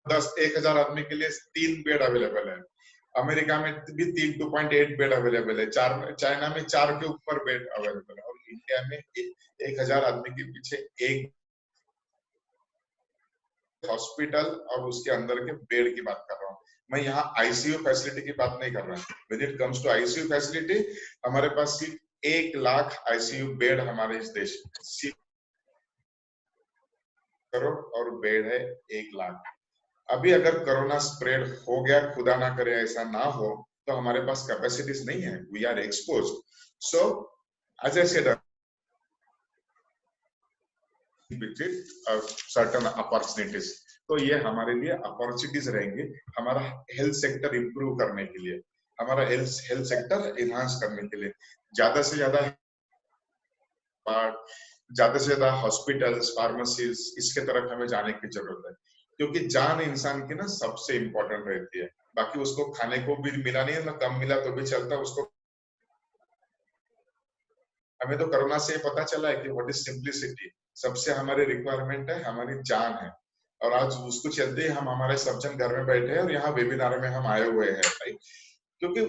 10,000 आदमी के लिए 3 बेड अवेलेबल है. अमेरिका में भी 2.8 बेड अवेलेबल है. चाइना में 4 के ऊपर बेड अवेलेबल है, और इंडिया में 1,000 आदमी के पीछे एक हॉस्पिटल और उसके अंदर के बेड की बात कर रहा हूँ. मैं यहाँ आईसीयू फैसिलिटी की बात नहीं कर रहा. When it comes to ICU facility, हमारे पास सिर्फ 1 लाख आईसीयू बेड हमारे इस देश में करोड़, और बेड है 1 लाख. अभी अगर कोरोना स्प्रेड हो गया, खुदा ना करे ऐसा ना हो, तो हमारे पास कैपेसिटीज नहीं है. We are exposed. So as I said, certain opportunities, तो ये हमारे लिए अपॉर्चुनिटीज रहेंगे हमारा हेल्थ सेक्टर इंप्रूव करने के लिए, हमारा हेल्थ सेक्टर एनहांस करने के लिए. ज्यादा से ज्यादा हॉस्पिटल्स, फार्मेसीज, इसके तरफ हमें जाने की जरूरत है, क्योंकि जान इंसान की ना सबसे इम्पोर्टेंट रहती है. बाकी उसको खाने को भी मिला नहीं है ना, कम मिला तो भी चलता है उसको. हमें तो कोरोना से पता चला है कि व्हाट इज सिंप्लिसिटी. सबसे हमारी रिक्वायरमेंट है, हमारी जान है, और आज उसको चलते हम हमारे सब जन घर में बैठे हैं और यहाँ वेबिनार में हम आए हुए हैं, राइट. क्योंकि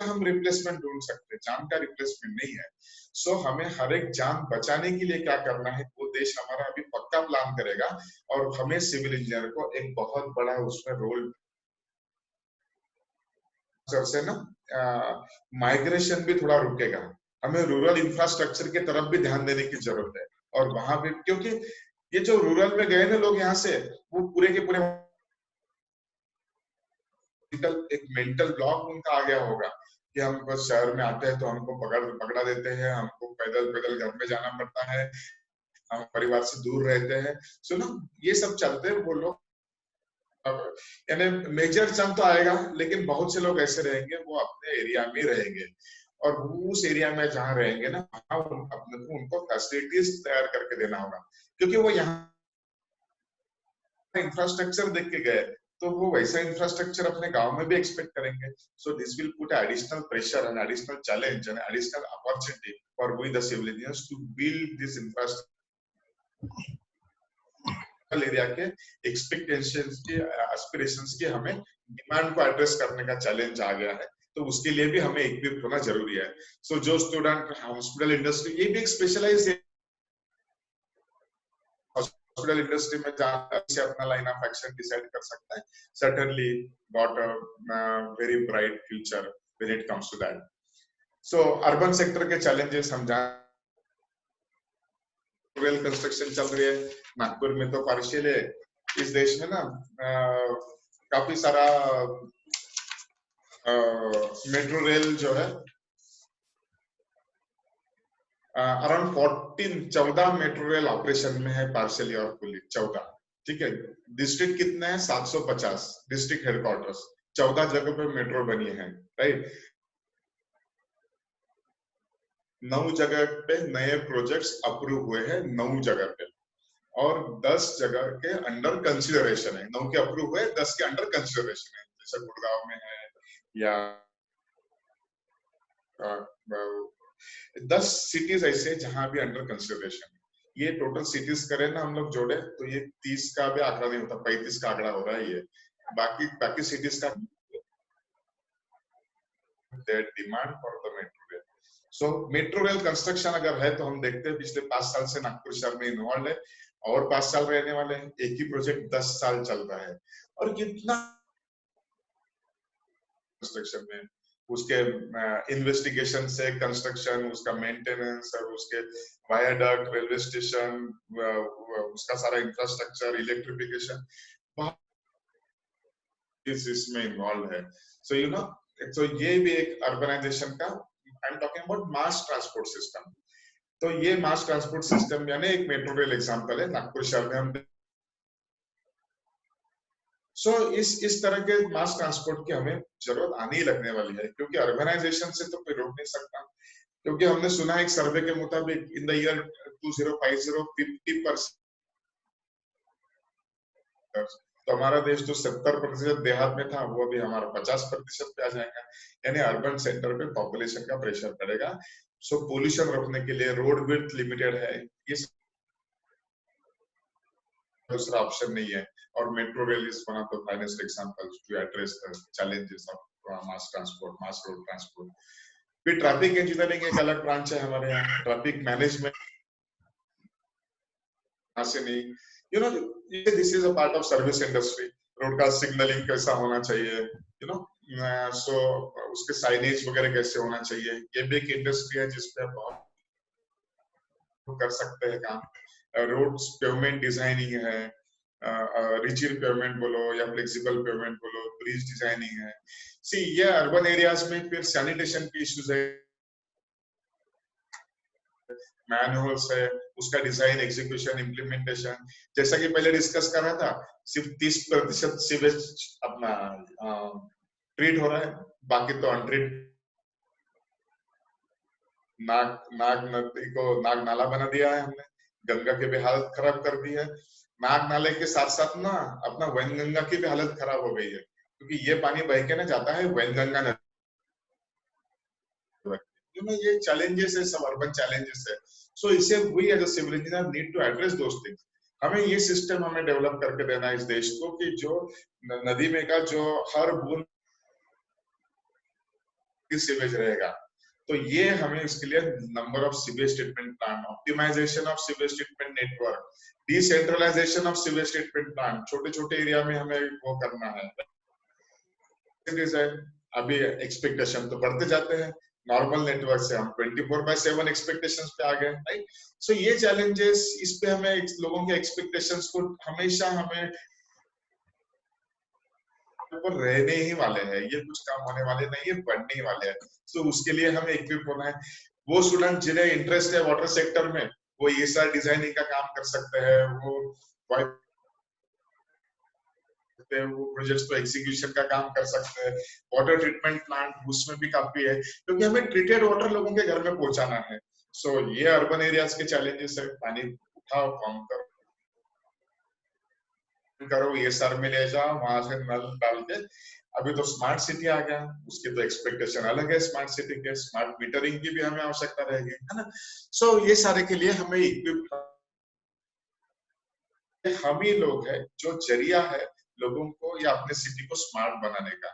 हम रिप्लेसमेंट ढूंढ सकते हैं, जान का रिप्लेसमेंट नहीं है. सो हमें हर एक जान बचाने के लिए क्या करना है, वो देश हमारा अभी पक्का प्लान करेगा, और हमें सिविल इंजीनियर को एक बहुत बड़ा उसमें रोल से ना माइग्रेशन भी थोड़ा रुकेगा. हमें रूरल इंफ्रास्ट्रक्चर की तरफ भी ध्यान देने की जरूरत है, और वहां पे, क्योंकि ये जो रूरल में गए ना लोग यहाँ से, वो पूरे के पूरे एक मेंटल ब्लॉक उनका आ गया होगा कि हम बस शहर में आते हैं तो हमको पकड़ा देते हैं, हमको पैदल घर में जाना पड़ता है, हम परिवार से दूर रहते हैं. सो ना ये सब चलते हैं वो लोग. यानी मेजर चंद तो आएगा, लेकिन बहुत से लोग ऐसे रहेंगे वो अपने एरिया में रहेंगे, और उस एरिया में जहाँ रहेंगे ना, वहाँ अपने को उनको फैसिलिटीज तैयार करके देना होगा, क्योंकि वो यहाँ इंफ्रास्ट्रक्चर देख के गए, तो वो वैसा इंफ्रास्ट्रक्चर अपने गांव में भी एक्सपेक्ट करेंगे. So this will put additional pressure and additional challenge and additional opportunity for we the civil engineers to build this infrastructure area के एक्सपेक्टेशंस की, एस्पिरेशंस की हमें डिमांड को एड्रेस करने का चैलेंज आ गया है. तो उसके लिए भी हमें इक्विप होना जरूरी है. सो जो स्टूडेंट हॉस्पिटल इंडस्ट्री, ये भी एक स्पेशलाइज्ड हॉस्पिटल इंडस्ट्री में से अपना लाइन ऑफ एक्शन डिसाइड कर सकता है. Certainly got a very bright future when it comes to that. So urban sector के चैलेंजेस हम जान, रेल कंस्ट्रक्शन चल रही है नागपुर में, तो पार्शियल है. इस देश में ना काफी सारा मेट्रो रेल जो है अराउंड 14 मेट्रो रेल ऑपरेशन में है, पार्शियली और फुली 14, ठीक है। डिस्ट्रिक्ट कितने हैं? 750 डिस्ट्रिक्ट हेडक्वार्टर्स, 14 जगह पे मेट्रो बनी है, राइट। 9 जगह पे नए प्रोजेक्ट्स अप्रूव हुए हैं, 9 जगह पे, और 10 जगह के अंडर कंसिडरेशन है। 9 के अप्रूव हुए, 10 के अंडर कंसिडरेशन है, जैसे गुड़गांव में है, या 10 सिटीज ऐसे जहां भी अंडर कंसिडरेशन है। ये टोटल सिटीज करें ना हम लोग जोड़े तो ये 30 का भी आंकड़ा नहीं होता, 35 का आंकड़ा हो रहा है ये। बाकी सिटीज का demand for the metro rail. So metro rail construction अगर है तो हम देखते हैं पिछले 5 साल से नागपुर शहर में इन्वॉल्व है, और 5 साल रहने वाले हैं। एक ही प्रोजेक्ट 10 साल चल रहा है, और कितना कंस्ट्रक्शन में उसके इन्वेस्टिगेशन से कंस्ट्रक्शन, उसका मेंटेनेंस, और उसके वायाडक्ट, रेलवे स्टेशन, उसका सारा इंफ्रास्ट्रक्चर, इलेक्ट्रिफिकेशन, बहुत इसमें इन्वॉल्व है। सो यू नो, तो ये भी एक अर्बनाइजेशन का, I am talking about mass transport system. तो ये मास ट्रांसपोर्ट सिस्टम यानी एक मेट्रो रेल एग्जांपल है नागपुर शहर में हम। सो इस तरह के मास ट्रांसपोर्ट की हमें जरूरत आनी ही लगने वाली है, क्योंकि अर्बनाइजेशन से तो कोई रोक नहीं सकता। क्योंकि हमने सुना है एक सर्वे के मुताबिक इन द ईयर 2050 50%, तो हमारा देश जो 70% देहात में था वो अभी हमारा 50% पे आ जाएगा, यानी अर्बन सेंटर पे पॉपुलेशन का प्रेशर पड़ेगा। सो पोल्यूशन रोकने के लिए रोड विड्थ लिमिटेड है, ये दूसरा ऑप्शन नहीं है, और metro rail is one of the finest examples to address the challenges of mass transport, mass road transport. फिर ट्रैफिक इंजीनियरिंग एक अलग ब्रांच है हमारे यहाँ, ट्रैफिक मैनेजमेंट से नहीं, you know, this is a part of service industry. Road का signalling कैसा होना चाहिए, यू नो, सो उसके साइनेज वगैरह कैसे होना चाहिए, ये भी एक इंडस्ट्री है जिसपे बहुत कर सकते हैं काम। रोड पेवमेंट डिजाइनिंग है, रिजिड पेवमेंट बोलो या फ्लेक्सिबल पेवमेंट बोलो, ब्रिज डिजाइनिंग है। सी ये अर्बन एरियाज में फिर सैनिटेशन की इश्यूज है, मैनुअल्स है, उसका डिजाइन, एग्जीक्यूशन, इम्प्लीमेंटेशन। जैसा कि पहले डिस्कस कर रहा था, सिर्फ 30% सीवेज अपना ट्रीट हो रहा है, बाकी तो अनट्रीट। नाग नदी को नाग नाला बना दिया है हमने, गंगा की भी हालत खराब कर दी है। नाग नाले के साथ साथ ना अपना वैनगंगा की भी हालत खराब हो गई है, क्योंकि ये पानी बह के ना जाता है वैनगंगा नदी। ये चैलेंजेस है, सब अर्बन चैलेंजेस है। सो इसे we as a civil engineer need to address those things. हमें ये सिस्टम हमें डेवलप करके देना है इस देश को, कि जो नदी में का जो हर बूंद सीवेज रहेगा, तो ये हमें इसके लिए number of sewage treatment plant, optimisation of sewage treatment network, decentralisation of sewage treatment plant, छोटे छोटे एरिया में हमें वो करना है। अभी एक्सपेक्टेशन तो बढ़ते जाते हैं, नॉर्मल नेटवर्क से हम 24/7 एक्सपेक्टेशंस पे आ गए, राइट। सो ये चैलेंजेस, इस पे हमें लोगों के एक्सपेक्टेशंस को हमेशा हमें ऊपर रहने ही वाले हैं, ये कुछ काम होने वाले नहीं है, बढ़ने ही वाले हैं। सो उसके लिए हमें इक्विप होना है। वो स्टूडेंट जिन्हें इंटरेस्ट है वाटर सेक्टर में, वो ये सारा डिजाइनिंग का काम कर सकते हैं, वो प्रोजेक्ट्स को एग्जीक्यूशन का काम कर सकते हैं। वाटर ट्रीटमेंट प्लांट उसमें भी काफी है, क्योंकि हमें ट्रीटेड वाटर लोगों के घर में पहुंचाना है। सो ये अर्बन एरियाज के चैलेंजेस है, पानी उठाओ, कम करो, ये सर में ले जाओ, वहां से नल डाल के। अभी तो स्मार्ट सिटी आ गया, उसकी तो एक्सपेक्टेशन अलग है स्मार्ट सिटी के, स्मार्ट मीटरिंग की भी हमें आवश्यकता रहेगी, है ना। सो ये सारे के लिए हमें इक्विप, हम ही लोग हैं जो जरिया है लोगों को या अपने सिटी को स्मार्ट बनाने का।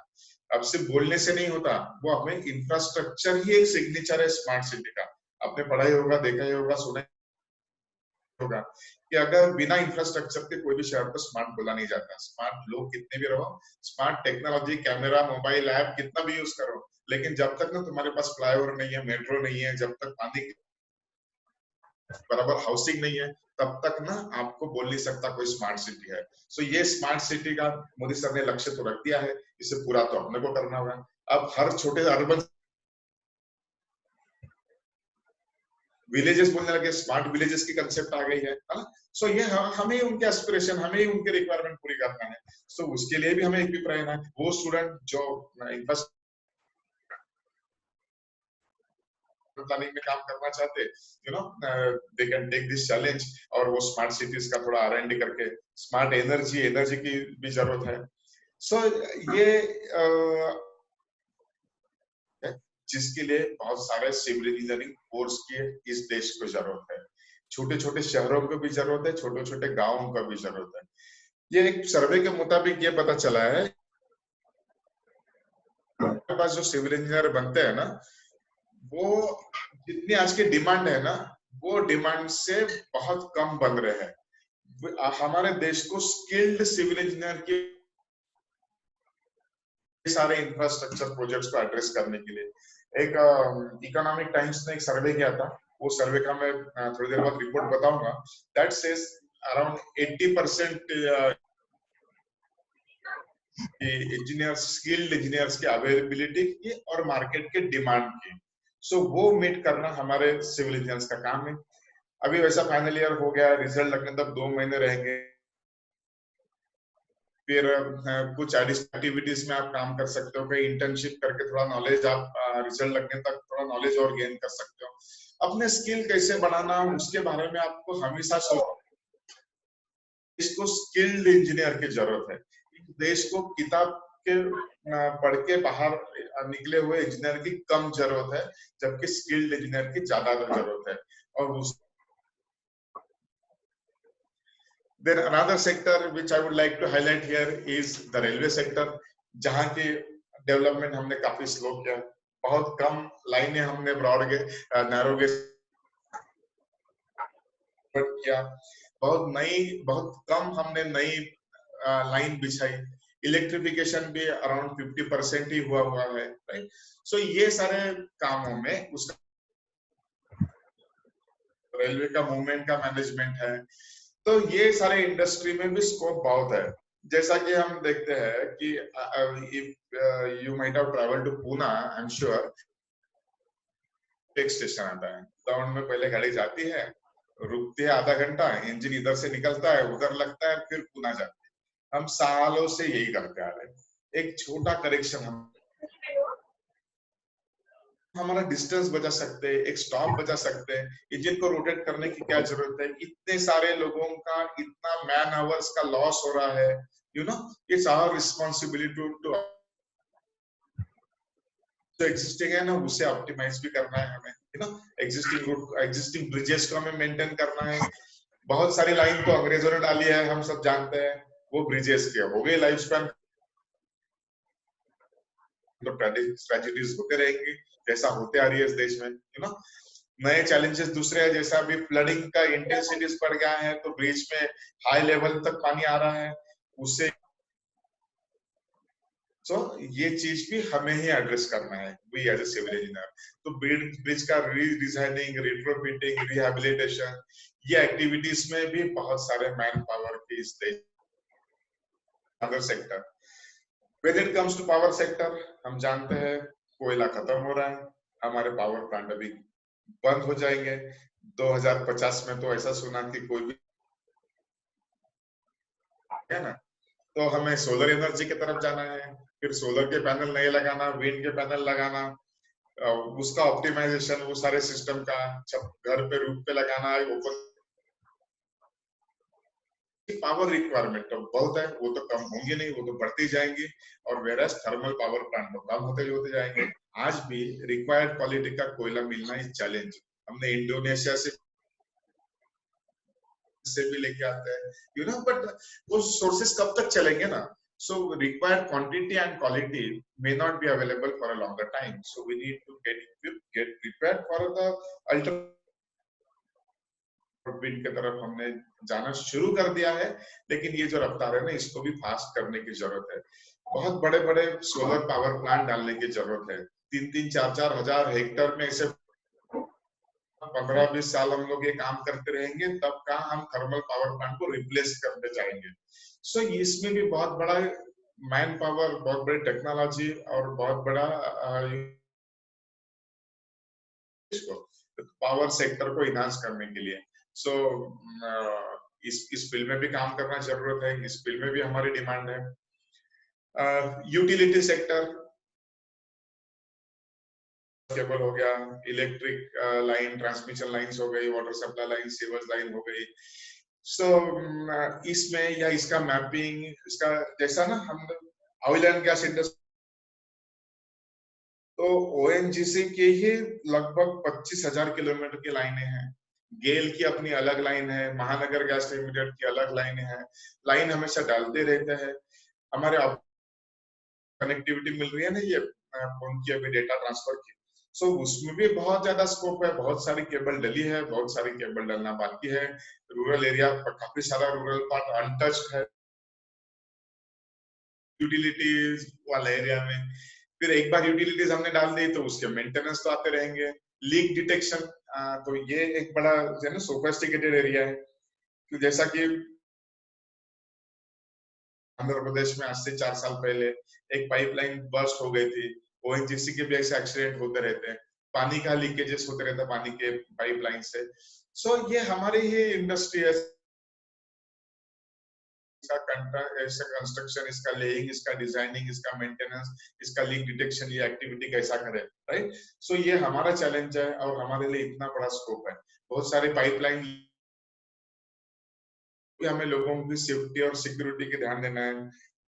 अब सिर्फ बोलने से नहीं होता, वो हमें इंफ्रास्ट्रक्चर ही एक सिग्नेचर है स्मार्ट सिटी का। आपने पढ़ा ही होगा, देखा ही होगा, सुना होगा कि अगर बिना इंफ्रास्ट्रक्चर के कोई भी शहर को स्मार्ट बोला नहीं जाता। स्मार्ट लोग कितने भी रहो, smart technology, camera, mobile app कितना भी यूज करो, लेकिन जब तक ना तुम्हारे पास फ्लाईओवर नहीं है, मेट्रो नहीं है, जब तक पानी बराबर हाउसिंग नहीं है, तब तक ना आपको बोल नहीं सकता कोई स्मार्ट सिटी है। सो ये स्मार्ट सिटी का मोदी सर ने लक्ष्य तो रख दिया है, इसे पूरा तो अपने को करना होगा। अब हर छोटे अर्बन विलेजेस बोलने लगे, स्मार्ट विलेजेस की कंसेप्ट आ गई है ना। सो ये हमें उनके एस्पिरेशन, हमें उनके रिक्वायरमेंट पूरी करना है। सो उसके लिए भी हमें इक्विप रहना है। वो स्टूडेंट जो इंफ्रास्ट्रक्चर प्लानिंग में काम करना चाहते, they can take this challenge, और वो स्मार्ट सिटीज का थोड़ा R&D करके स्मार्ट एनर्जी की भी जरूरत है। सो ये जिसके लिए बहुत सारे सिविल इंजीनियरिंग कोर्स की इस देश को जरूरत है। छोटे छोटे शहरों को भी जरूरत है, छोटे छोटे गांवों का भी जरूरत है। ये एक सर्वे के मुताबिक ये पता चला है, हमारे पास जो सिविल इंजीनियर बनते हैं ना, वो जितनी आज की डिमांड है ना, वो डिमांड से बहुत कम बन रहे हैं। हमारे देश को स्किल्ड सिविल इंजीनियर के सारे इंफ्रास्ट्रक्चर प्रोजेक्ट्स को एड्रेस करने के लिए एक इकोनॉमिक टाइम्स ने एक सर्वे किया था। वो सर्वे का मैं थोड़ी देर बाद रिपोर्ट बताऊंगा। That says around 80% engineers, skilled engineers की अवेलेबिलिटी की और मार्केट के डिमांड की। सो वो मीट करना हमारे सिविल इंजीनियर्स का काम है। अभी वैसा फाइनल ईयर हो गया, रिजल्ट लगने तक 2 महीने रहेंगे। फिर कुछ एडिशनल एक्टिविटीज में आप काम कर सकते हो, कहीं इंटर्नशिप करके थोड़ा नॉलेज आप रिजल्ट लगने तक थोड़ा नॉलेज और गेन कर सकते हो। अपने स्किल कैसे बढ़ाना, उसके बारे में आपको हमेशा सोचना। इसको स्किल्ड इंजीनियर की जरूरत है। देश को किताब के पढ़ के बाहर निकले हुए इंजीनियर की कम जरूरत है, जबकि स्किल्ड इंजीनियर की ज्यादा जरूरत है। और उस Then another sector which I would like to highlight here is the railway sector, जहाँ की डेवलपमेंट हमने काफी स्लो किया। बहुत कम लाइनें हमने ब्रॉड गेज, नैरो गेज किया। बहुत कम हमने नई लाइन बिछाई। इलेक्ट्रिफिकेशन भी अराउंड 50% ही हुआ है, राइट। सो ये सारे कामों में उसका रेलवे का मूवमेंट का मैनेजमेंट है। तो ये सारे इंडस्ट्री में भी स्कोप बहुत है। जैसा कि हम देखते हैं कि if you might have travelled to Poona, I am sure एक स्टेशन आता है, टाउन में पहले गाड़ी जाती है, रुकती है आधा घंटा, इंजन इधर से निकलता है, उधर लगता है, फिर पूना जाती है। हम सालों से यही करते आ रहे हैं। एक छोटा करेक्शन हमारा डिस्टेंस बचा सकते हैं, एक स्टॉप बचा सकते हैं। इंजन को रोटेट करने की क्या जरूरत है? इतने सारे लोगों का इतना मैन आवर्स का लॉस हो रहा है, इट्स आवर रिस्पॉन्सिबिलिटी टू जो एग्जिस्टिंग है ना, उसे ऑप्टिमाइज भी करना है हमें। एग्जिस्टिंग रूट, एग्जिस्टिंग ब्रिजेस को हमें मेंटेन करना है। बहुत सारी लाइन तो अंग्रेजों ने डाली है, हम सब जानते हैं, वो ब्रिजेस के हो गए लाइफ स्पैन, तो ट्रेजेडीज होते रहेंगे जैसा होते आ रही है इस देश में। नए चैलेंजेस दूसरे है, जैसा अभी फ्लडिंग का इंटेंसिटीज बढ़ गया है, तो ब्रिज में हाई लेवल तक पानी आ रहा है, उससे ये चीज भी हमें ही एड्रेस करना है, we as a civil engineer. तो ब्रिज का रीडिजाइनिंग, रिट्रोफिटिंग, रिहेबिलिटेशन, ये एक्टिविटीज में भी बहुत सारे मैन पावर की इस देश। Other sector, when it comes to power sector, हम जानते हैं कोयला खत्म हो रहा है, हमारे पावर प्लांट अभी बंद हो जाएंगे 2050 में। तो ऐसा सुना कि कोई भी है ना, तो हमें सोलर एनर्जी की तरफ जाना है, फिर सोलर के पैनल नहीं लगाना, विंड के पैनल लगाना, उसका ऑप्टिमाइजेशन, वो सारे सिस्टम का घर पे रूफ पे लगाना है। ओपन पावर रिक्वायरमेंट तो बहुत है, वो तो कम होंगे नहीं, वो तो बढ़ती जाएंगी। और वेरस थर्मल पावर प्लांट तो कम होते जाएंगे। आज भी रिक्वायर्ड क्वालिटी का कोयला मिलना इज चैलेंज। हमने इंडोनेशिया से भी लेके आते हैं, बट वो सोर्सेस कब तक चलेंगे ना। So required quantity and quality may not be available for a longer time. So we need to get prepared for the ultra wind की तरफ हमने जाना शुरू कर दिया है, लेकिन ये जो रफ्तार है ना, इसको भी फास्ट करने की जरूरत है। बहुत बड़े बड़े सोलर पावर प्लांट डालने की जरूरत है। 3-3, 4-4 हजार हेक्टेयर में ऐसे 15-20 साल हम लोग ये काम करते रहेंगे, तब कहाँ हम थर्मल पावर प्लांट को रिप्लेस करते जाएंगे। सो इसमें भी बहुत बड़ा मैन पावर, बहुत बड़ी टेक्नोलॉजी और बहुत बड़ा पावर सेक्टर को इनहांस करने के लिए। सो इस फील्ड में भी काम करना जरूरत है, इस फील्ड में भी हमारी डिमांड है। यूटिलिटी सेक्टर, केबल हो गया, इलेक्ट्रिक लाइन, ट्रांसमिशन लाइंस हो गई, water supply line, sewers line हो गई। सो इसमें या इसका मैपिंग, इसका जैसा ना हम ऑयल एंड गैस इंडस्ट्री, तो ओएनजीसी के ही लगभग 25,000 किलोमीटर की लाइनें हैं। गेल की अपनी अलग लाइन है, महानगर गैस लिमिटेड की अलग लाइनें हैं। लाइन हमेशा डालते रहते हैं। हमारे कनेक्टिविटी मिल रही है ना ये फोन की अभी डेटा ट्रांसफर की, सो उसमें भी बहुत ज्यादा स्कोप है। बहुत सारी केबल डली है, बहुत सारी केबल डलना बाकी है। रूरल एरिया पर काफी सारा रूरल पार्ट अनटच्ड है यूटिलिटीज वाले एरिया में। फिर एक बार यूटिलिटीज हमने डाल दी तो उसके मेंटेनेंस तो आते रहेंगे। लीक डिटेक्शन, तो ये एक बड़ा जो है ना सोफिस्टिकेटेड एरिया है। तो जैसा कि आंध्र प्रदेश में आज से 4 साल पहले एक पाइपलाइन बर्स्ट हो गई थी। ओएनजीसी के भी ऐसे एक्सीडेंट होते रहते हैं, पानी का लीकेजेस होते रहता है पानी के पाइपलाइन से। सो ये हमारी ही इंडस्ट्री है, इसका कंस्ट्रक्शन, इसका लेइंग, इसका डिजाइनिंग, इसका मेंटेनेंस, इसका लीक डिटेक्शन, ये एक्टिविटी कैसा करें, राइट। सो ये हमारा चैलेंज है और हमारे लिए इतना बड़ा स्कोप है। बहुत सारे पाइपलाइन, हमें लोगों की सेफ्टी और सिक्योरिटी के ध्यान देना है।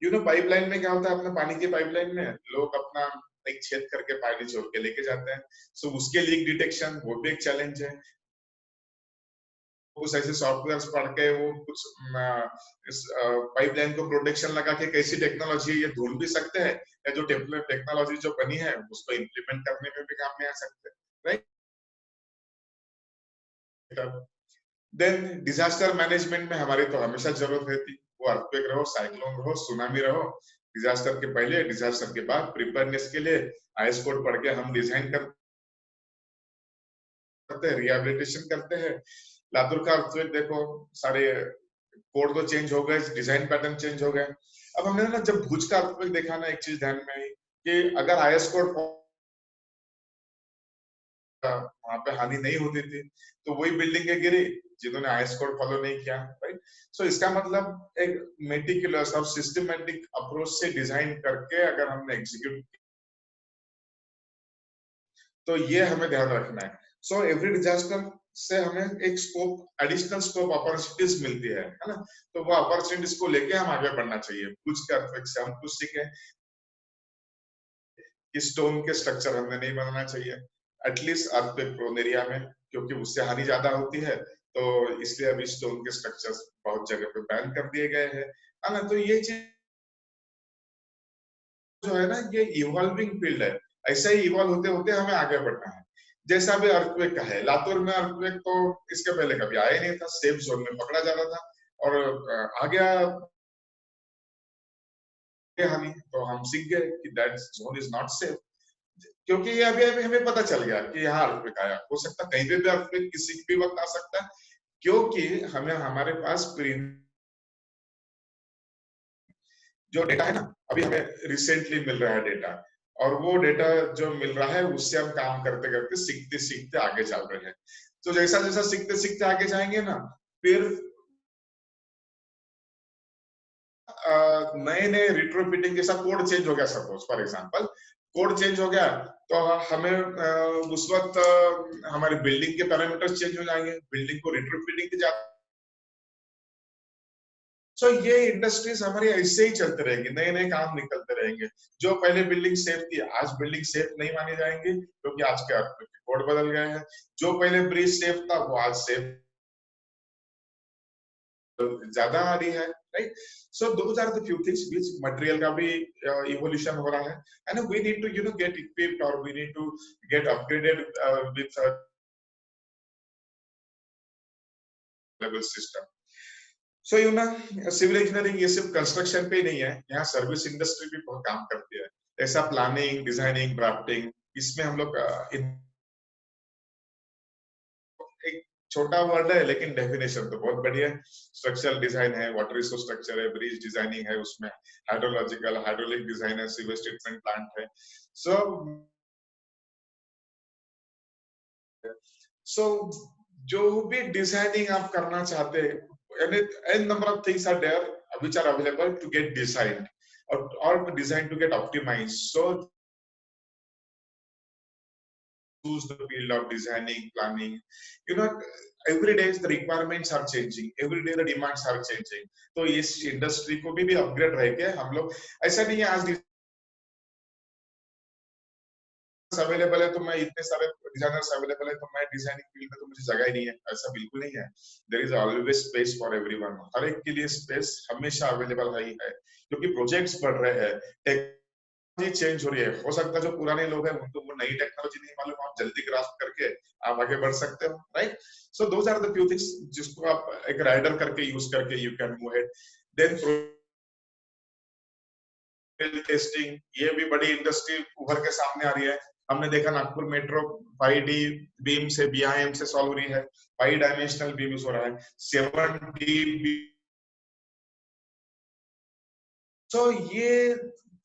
यू नो पाइपलाइन में क्या होता है, अपने पानी की पाइपलाइन में लोग अपना एक छेद करके पानी छोड़ के लेके जाते हैं। सो उसके लीक डिटेक्शन वो भी एक चैलेंज है। कुछ ऐसे सॉफ्टवेयर पढ़ के वो कुछ इस पाइपलाइन को प्रोटेक्शन लगा के कैसी टेक्नोलॉजी ये ढूंढ भी सकते हैं, या जो टेक्नोलॉजी जो बनी है उसको इम्प्लीमेंट करने में भी काम में आ सकते हैं, राइट। देन डिजास्टर मैनेजमेंट में हमारी तो हमेशा जरूरत रहती, वो अर्थक्वेक रहो, साइक्लोन रहो, सुनामी रहो। डिजास्टर के पहले, डिजास्टर के बाद प्रिपेयरनेस के लिए आईएस कोड पढ़ के हम डिजाइन करते हैं, रिहेबिलिटेशन करते हैं। लातूर का अर्थक्वेक देखो, सारे कोड तो चेंज हो गए, डिजाइन पैटर्न चेंज हो गए। अब हमने ना जब भुज का अर्थक्वेक देखा ना, एक चीज ध्यान में आई कि अगर आईएस कोड वहां पे हानि नहीं होती थी तो वही बिल्डिंगें गिरी जिन्होंने आईएस कोड फॉलो नहीं किया, राइट। सो इसका मतलब एक मेटिकुलस और सिस्टमैटिक अप्रोच से डिजाइन करके अगर हमने एग्जीक्यूट, तो ये हमें ध्यान रखना है। सो एवरी डिजास्टर से हमें एक स्कोप, एडिशनल स्कोप अपॉर्चुनिटीज मिलती है ना। तो वो अपॉर्चुनिटीज को लेके हम आगे बढ़ना चाहिए। कुछ के अर्थक्वेक से हम कुछ सीखे कि स्टोन के स्ट्रक्चर हमने नहीं बनाना चाहिए एटलीस्ट अर्थक्वेक प्रोन एरिया में, क्योंकि उससे हानि ज्यादा होती है। तो इसलिए अभी स्टोन के स्ट्रक्चर्स बहुत जगह पे बैन कर दिए गए हैं, है ना। तो ये चीज जो है ना, ये इवॉल्विंग फील्ड है। ऐसा ही इवॉल्व होते होते हमें आगे बढ़ना है। जैसा भी अर्थक्वेक का है, लातूर में अर्थक्वेक तो इसके पहले कभी आया नहीं था, सेफ जोन में पकड़ा जा रहा था और आ गया हानि, तो हम सीख गए कि that zone is not safe. क्योंकि ये अभी अभी हमें पता चल गया कि यहाँ अर्थक्वेक आया, हो सकता है कहीं पे भी अर्थक्वेक किसी भी वक्त आ सकता है, क्योंकि हमें हमारे पास जो डेटा है ना, अभी हमें रिसेंटली मिल रहा है डेटा, और वो डेटा जो मिल रहा है उससे हम काम करते करते सीखते सीखते आगे चल रहे हैं। तो जैसा जैसा सीखते सीखते आगे जाएंगे ना, फिर नए नए रिट्रोफिटिंग, जैसा कोड चेंज हो गया suppose for example, code change हो गया तो हमें उस वक्त हमारे बिल्डिंग के पैरामीटर्स चेंज हो जाएंगे, बिल्डिंग को रिट्रोफिटिंग की जाती। सो ये इंडस्ट्रीज हमारी ऐसे ही चलते रहेंगी, नए नए काम निकलते रहेंगे। जो पहले बिल्डिंग सेफ थी आज बिल्डिंग सेफ नहीं मानी जाएंगी, क्योंकि आज के कोड बदल गए हैं। जो पहले ब्रिज सेफ था वो आज सेफ ज्यादा आ रही है, right. So those are the few things which material का भी इवोल्यूशन हो रहा है, and we need to get equipped और we need to get upgraded with level system. So civil engineering ये सिर्फ कंस्ट्रक्शन पे ही नहीं है, यहाँ सर्विस इंडस्ट्री भी बहुत काम करती है। ऐसा प्लानिंग, डिजाइनिंग, ड्राफ्टिंग, इसमें हम लोग एक छोटा वर्ड है लेकिन डेफिनेशन तो बहुत बढ़िया है। स्ट्रक्चरल डिजाइन है, वाटर रिसोर्स स्ट्रक्चर है, ब्रिज डिजाइनिंग है, उसमें हाइड्रोलॉजिकल हाइड्रोलिक डिजाइन है, सीवेज ट्रीटमेंट प्लांट है। सो सो जो भी डिजाइनिंग आप करना चाहते हैं, n number of things are there which are available to get designed or designed to get optimized. So choose the field of designing, planning. You know, every day the requirements are changing, every day the demands are changing. तो इस industry को भी upgrade रह के हम लोग, ऐसा नहीं है आज अवेलेबल है तो मैं इतने सारे डिजाइनर्स अवेलेबल है तो मैं डिजाइनिंग फील्ड में तो मुझे जगह ही नहीं है, ऐसा बिल्कुल नहीं है। There is always space for everyone, हर एक के लिए स्पेस हमेशा अवेलेबल है, क्योंकि प्रोजेक्ट्स बढ़ रहे हैं, टेक्नोलॉजी चेंज हो रही है। हो सकता है जो पुराने लोग हैं उनको वो नई टेक्नोलॉजी नहीं मालूम, आप जल्दी ग्रास्प करके आप आगे बढ़ सकते हो, right? So those are the few things जिसको आप एक राइडर करके यूज करके you can move ahead. Then testing, ये भी बड़ी इंडस्ट्री उभर के सामने आ रही है। हमने देखा नागपुर मेट्रो 5D बीम से BIM से सॉल्व हो रही है, 5 डायमेंशनल बीम यूज हो रहा है, 7D। तो ये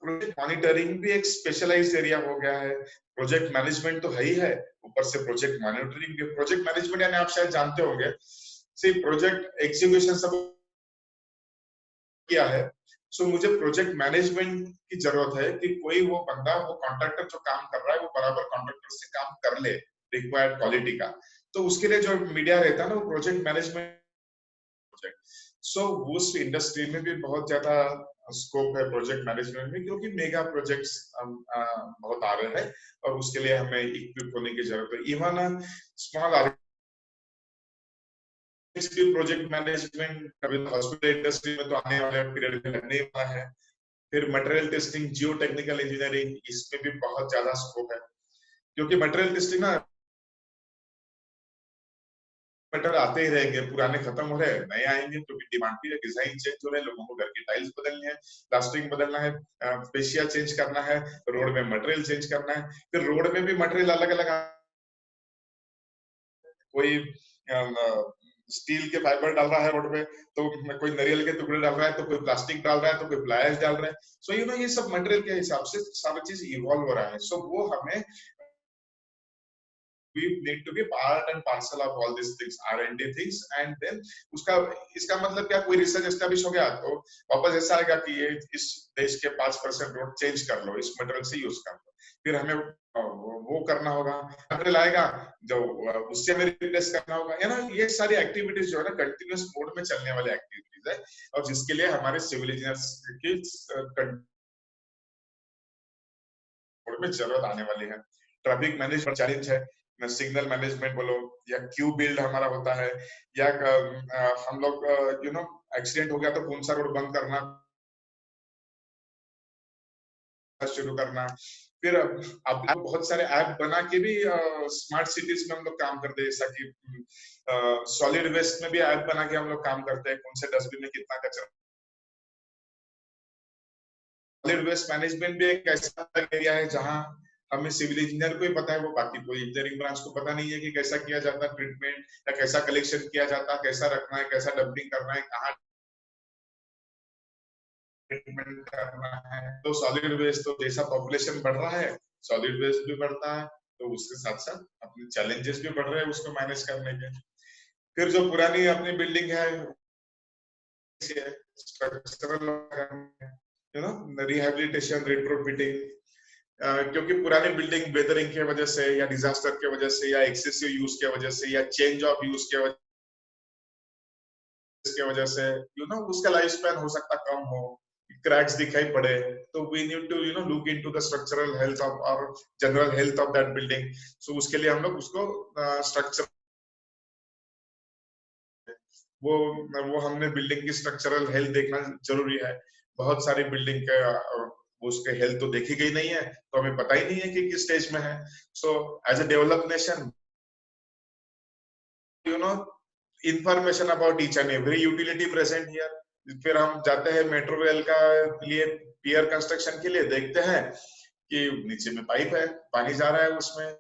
प्रोजेक्ट मॉनिटरिंग भी एक स्पेशलाइज्ड एरिया हो गया है। प्रोजेक्ट मैनेजमेंट तो है ही है, ऊपर से प्रोजेक्ट मॉनिटरिंग भी। प्रोजेक्ट मैनेजमेंट यानी आप शायद जानते होंगे, सिर्फ प्रोजेक्ट एग्जीक्यूशन सब किया है। सो मुझे प्रोजेक्ट मैनेजमेंट की जरूरत है कि कोई वो बंदा, वो कॉन्ट्रैक्टर जो काम कर रहा है वो बराबर कॉन्ट्रैक्टर से काम कर ले रिक्वायर्ड क्वालिटी का। तो उसके लिए जो मीडिया रहता है ना वो प्रोजेक्ट मैनेजमेंट प्रोजेक्ट। सो उस इंडस्ट्री में भी बहुत ज्यादा स्कोप है प्रोजेक्ट मैनेजमेंट में, क्योंकि मेगा प्रोजेक्ट्स बहुत आ रहे हैं और उसके लिए हमें इक्विप होने की जरूरत है। इवन स्मॉल प्रोजेक्ट मैनेजमेंट अभी हॉस्पिटल इंडस्ट्री में तो आने वाले पीरियड में लगने वाला है। फिर मटेरियल टेस्टिंग, जियो टेक्निकल इंजीनियरिंग, इसमें भी बहुत ज्यादा स्कोप है, क्योंकि मटेरियल टेस्टिंग ना मटेरियल आते ही रहेंगे, पुराने खत्म हो रहे हैं, नए आएंगे, क्योंकि डिमांड भी है, डिजाइन चेंज हो रहे हैं, लोगों को घर की टाइल्स बदलनी है, प्लास्टरिंग बदलना है, फेशिया चेंज करना है, रोड में मटेरियल चेंज करना है। फिर रोड में भी मटेरियल अलग अलग, कोई स्टील के फाइबर डाल रहा है रोड पे, तो कोई नारियल के टुकड़े डाल रहा है, तो कोई प्लास्टिक डाल रहा है, तो कोई प्लायर्स डाल रहा है। सो यू नो ये सब मटेरियल के हिसाब से सारी चीज इवॉल्व हो रहा है। सो वो हमें we need to be part and parcel of all these things, R&D things, and then उसका इसका मतलब क्या, कोई रिसर्च एस्टैब्लिश हो गया तो वापस ऐसा आएगा कि ये इस देश के 5% रोड चेंज कर लो, इस मटेरियल से यूज कर लो, फिर हमें वो करना होगा, मटेरियल आएगा जो उससे हमें रिप्लेस करना होगा, है ना। ये सारी एक्टिविटीज जो है ना कंटिन्यूअस मोड में चलने वाली एक्टिविटीज है, और जिसके लिए हमारे सिविल इंजीनियर्स की मोड में जरूरत आने वाली है। ट्रैफिक मैनेजमेंट चैलेंज है, सिग्नल मैनेजमेंट बोलो, या क्यू बिल्ड हमारा होता है, या हम लोग यू नो एक्सीडेंट हो गया तो कौन सा रोड बंद करना शुरू करना। फिर अब बहुत सारे ऐप बना के भी स्मार्ट सिटीज में हम लोग काम करते हैं, जैसा कि सॉलिड वेस्ट में भी ऐप बना के हम लोग काम करते हैं, कौन से डस्टबिन में कितना कचरा। सॉलिड वेस्ट मैनेजमेंट भी एक ऐसा एरिया है जहाँ हमें सिविल इंजीनियर को ही पता है, वो बाकी कोई इंजीनियरिंग ब्रांच को पता नहीं है कि कैसा किया जाता है ट्रीटमेंट, या कैसा कलेक्शन किया जाता है, कैसा रखना है, कैसा डंपिंग करना है, कहाँ ट्रीटमेंट करना है। तो सॉलिड वेस्ट, तो जैसा पॉपुलेशन बढ़ रहा है सॉलिड वेस्ट भी बढ़ता है, तो उसके साथ साथ अपने चैलेंजेस भी बढ़ रहे हैं उसको मैनेज करने के। फिर जो पुरानी अपनी बिल्डिंग है structural you know rehabilitation, retrofitting, क्योंकि पुरानी बिल्डिंग वेदरिंग की वजह से, या डिजास्टर की वजह से, या एक्सेसिव यूज की वजह से, या चेंज ऑफ यूज की वजह से यू नो उसका लाइफ स्पैन हो सकता कम हो, क्रैक्स दिखाई पड़े, तो we need to you know look into the structural health of और general health of that building. So उसके लिए हम लोग उसको स्ट्रक्चर वो हमने बिल्डिंग की स्ट्रक्चरल हेल्थ देखना जरूरी है। बहुत सारी बिल्डिंग के उसके हेल्थ तो देखी गई नहीं है, तो हमें पता ही नहीं है कि किस स्टेज में है। So as a developed nation you know information about each and every utility present here. फिर हम जाते हैं मेट्रो रेल का लिए पियर कंस्ट्रक्शन के लिए, देखते हैं कि नीचे में पाइप है, पानी जा रहा है उसमें,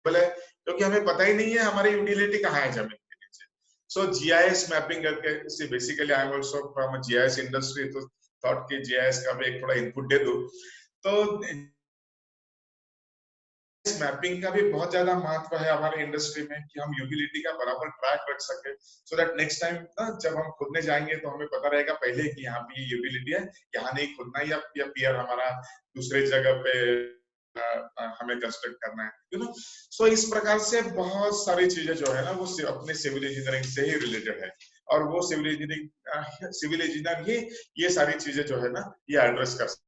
बोले क्योंकि हमें पता ही नहीं है हमारी यूटिलिटी कहाँ है जमीन के नीचे। सो जीआईएस मैपिंग करके, basically I am also from GIS industry, तो थॉट कि जीआईएस का भी एक थोड़ा इनपुट दे दूं। तो मैपिंग का भी बहुत ज्यादा महत्व है हमारे इंडस्ट्री में कि हम यूटिलिटी का बराबर ट्रैक रख सके, सो दैट नेक्स्ट टाइम ना जब हम खुदने जाएंगे तो हमें पता रहेगा पहले कि यहाँ पे यूटिलिटी है, यहाँ नहीं खुदना, या पीयर हमारा दूसरे जगह पे हमें कंस्ट्रक्ट करना है, यू नो। सो इस प्रकार से बहुत सारी चीजें जो है ना वो अपने सिविल इंजीनियरिंग से ही रिलेटेड है, और वो सिविल इंजीनियर ही ये सारी चीजें जो है ना ये एड्रेस कर सकते।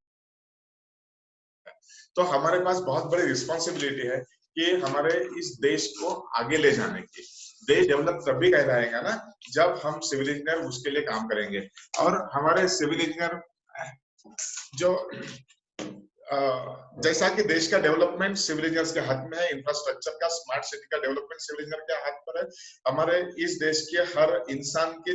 तो हमारे पास बहुत बड़ी रिस्पॉन्सिबिलिटी है कि हमारे इस देश को आगे ले जाने की। देश डेवलप तभी कहलाएगा ना जब हम सिविल इंजीनियर उसके लिए काम करेंगे, और हमारे सिविल इंजीनियर जो जैसा कि देश का डेवलपमेंट सिविल इंजीनियर्स के हाथ में है, इंफ्रास्ट्रक्चर का, स्मार्ट सिटी का डेवलपमेंट सिविल इंजीनियर के हाथ पर है, हमारे इस देश के हर इंसान के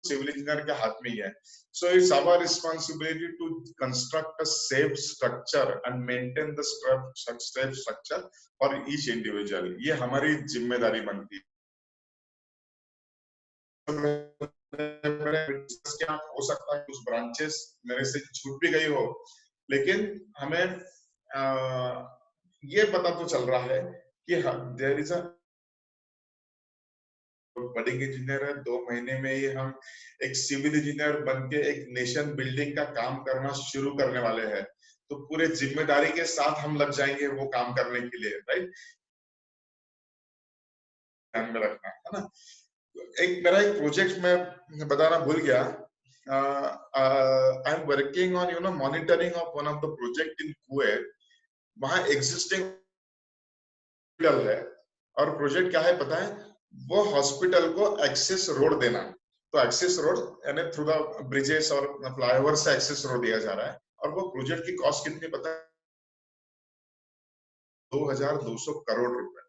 सिविल इंजीनियर के हाथ में ही है। So it's our responsibility to construct a safe structure and maintain the safe structure for each individual, ये हमारी जिम्मेदारी बनती है। क्या हो सकता है कुछ ब्रांचेस मेरे से छूट भी गई हो, लेकिन हमें ये पता तो चल रहा है कि there is a budding engineer है, 2 महीने में ही हम एक सिविल इंजीनियर बनके एक नेशन बिल्डिंग का काम करना शुरू करने वाले हैं, तो पूरे जिम्मेदारी के साथ हम लग जाएंगे वो काम करने के लिए, राइट, ध्यान में रखना है ना। मेरा एक प्रोजेक्ट मैं बताना भूल गया, I am working on you know monitoring of one of the project in Kuwait. वहां एग्जिस्टिंग है, और प्रोजेक्ट क्या है पता है, वो हॉस्पिटल को एक्सेस रोड देना। तो एक्सेस रोड यानी थ्रू द ब्रिजेस और फ्लाईओवर से एक्सेस रोड दिया जा रहा है, और वो प्रोजेक्ट की कॉस्ट कितनी पता है, 2200 करोड़ रुपए,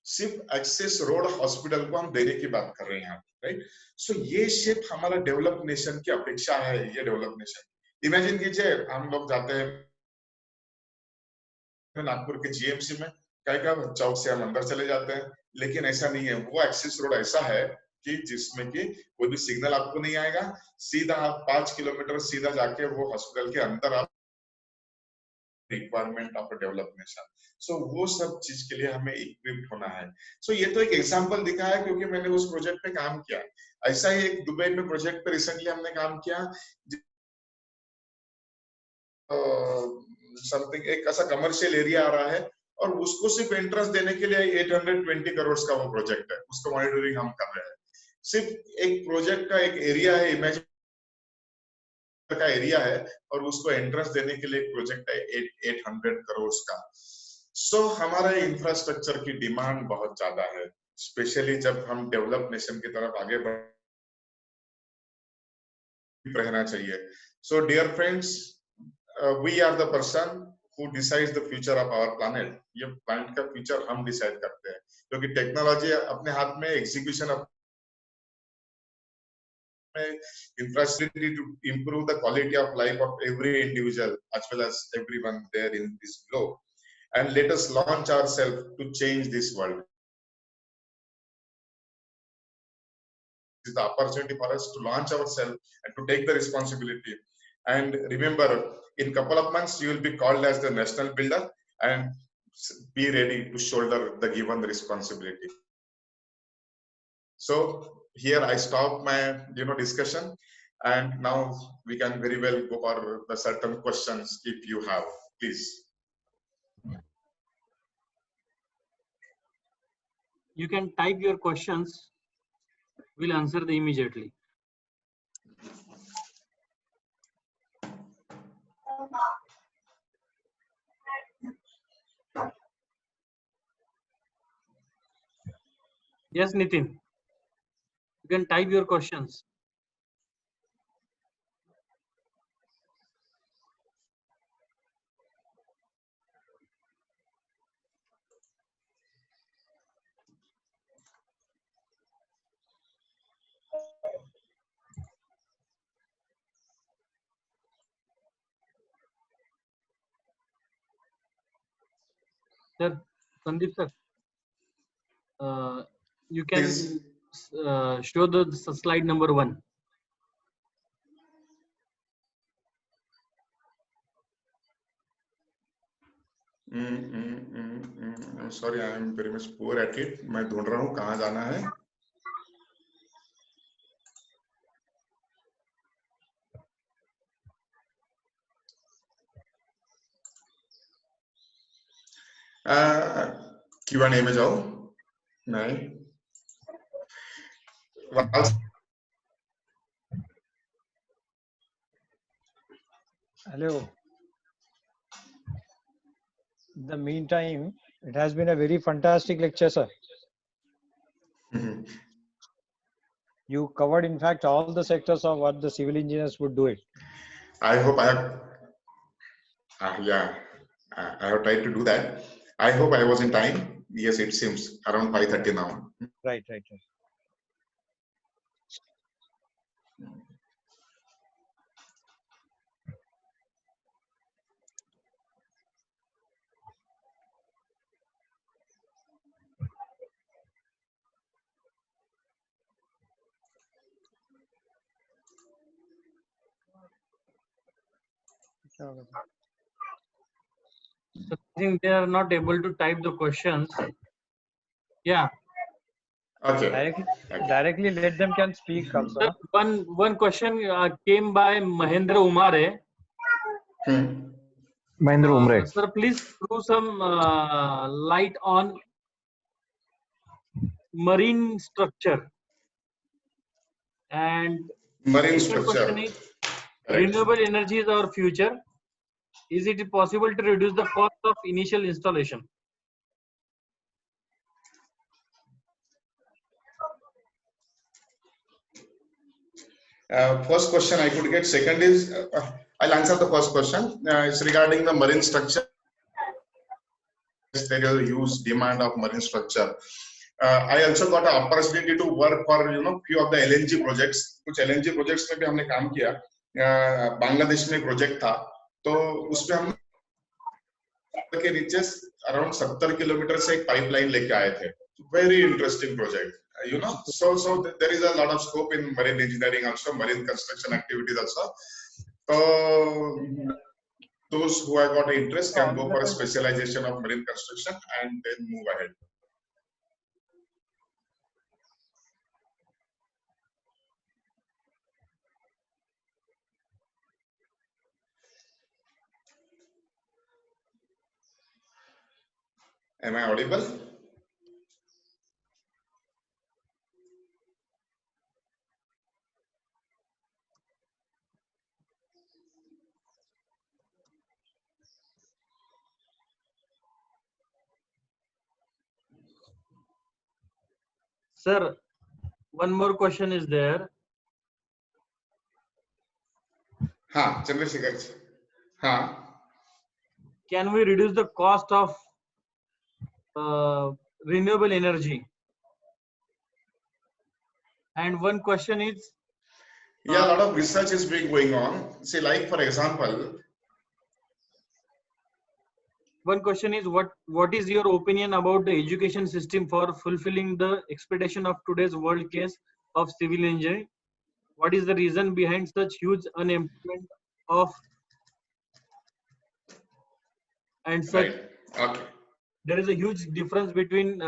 सिर्फ एक्सेस रोड हॉस्पिटल को हम देने की बात कर रहे हैं यहाँ, राइट। सो ये शिफ्ट हमारा डेवलप नेशन की अपेक्षा है। ये डेवलप नेशन, इमेजिन कीजिए हम लोग जाते हैं नागपुर के जीएमसी में, क्या चौक से हम अंदर चले जाते हैं, लेकिन ऐसा नहीं है। वो एक्सेस रोड ऐसा है कि जिसमें कि कोई भी सिग्नल आपको नहीं आएगा, सीधा आप 5 किलोमीटर सीधा जाके वो हॉस्पिटल के अंदर आप रिक्वायरमेंट ऑफ डेवलप नेशन। सो वो सब चीज के लिए हमें इक्विप्ड होना है। सो ये तो एक एग्जांपल दिखा है क्योंकि मैंने उस प्रोजेक्ट पे काम किया। ऐसा ही एक दुबई में प्रोजेक्ट पे रिसेंटली हमने काम किया, समथिंग एक ऐसा कमर्शियल एरिया आ रहा है, और उसको सिर्फ एंट्रेंस देने के लिए 820 करोड़ का वो प्रोजेक्ट है, उसको मॉनिटरिंग हम कर रहे हैं। सिर्फ एक प्रोजेक्ट का एक एरिया है, इमेजिन का एरिया है, और उसको एंट्रेंस देने के लिए प्रोजेक्ट है 800 करोड़ का। सो हमारे इंफ्रास्ट्रक्चर की डिमांड बहुत ज्यादा है, स्पेशली जब हम डेवलप नेशन की तरफ आगे बढ़ रहना चाहिए। So dear friends, we are the person who decides the future of our planet। ये प्लैनेट का फ्यूचर हम डिसाइड करते हैं, क्योंकि टेक्नोलॉजी अपने हाथ में, execution infrastructure to improve the quality of life of every individual as well as everyone there in this globe, and let us launch ourselves to change this world. This is the opportunity for us to launch ourselves and to take the responsibility. And remember, in couple of months you will be called as the national builder, and be ready to shoulder the given responsibility. So here I stop my discussion, and now we can very well go for the certain questions if you have, please. You can type your questions, we'll answer them immediately. Yes, Nitin, you can type your questions. Sir, Sandeep sir, you can show the slide number 1. Sorry, I am very much poor at it. मैं ढूंढ रहा हूँ कहाँ जाना है. Q&A में जाओ. नहीं. Hello. In the meantime, it has been a very fantastic lecture, sir. You covered, in fact, all the sectors of what the civil engineers would do it. I hope I have. I have tried to do that. I hope I was in time. Yes, it seems around 5:30 now. Right. So I think they are not able to type the questions. Yeah. Okay. Directly let them can speak also. Sir, one question came by Mahendra Umare. Mahendra Umre. Sir, please throw some light on marine structure. And Marine second structure. question is, renewable energy is our future. Is it possible to reduce the cost of initial installation? First question I could get. Second is, I'll answer the first question. It's regarding the marine structure. There is a huge demand of marine structure. I also got an opportunity to work for few of the LNG projects. कुछ LNG projects में भी हमने काम किया. बांग्लादेश में project था, तो उसमें हम के नीचे अराउंड 70 किलोमीटर से एक पाइपलाइन लेके आए थे. Very interesting project. So there is a lot of scope in marine engineering also, marine construction activities also. So those who have got interest can go for a specialization of marine construction and then move ahead. Am I audible? Sir, one more question is there. हाँ, चंद्रशेखर. हाँ. Can we reduce the cost of renewable energy? And one question is, Yeah, a lot of research is being going on. See, like for example, one question is, what is your opinion about the education system for fulfilling the expectation of today's world case of civil engineering? What is the reason behind such huge unemployment of and such? right? Okay. There is a huge difference between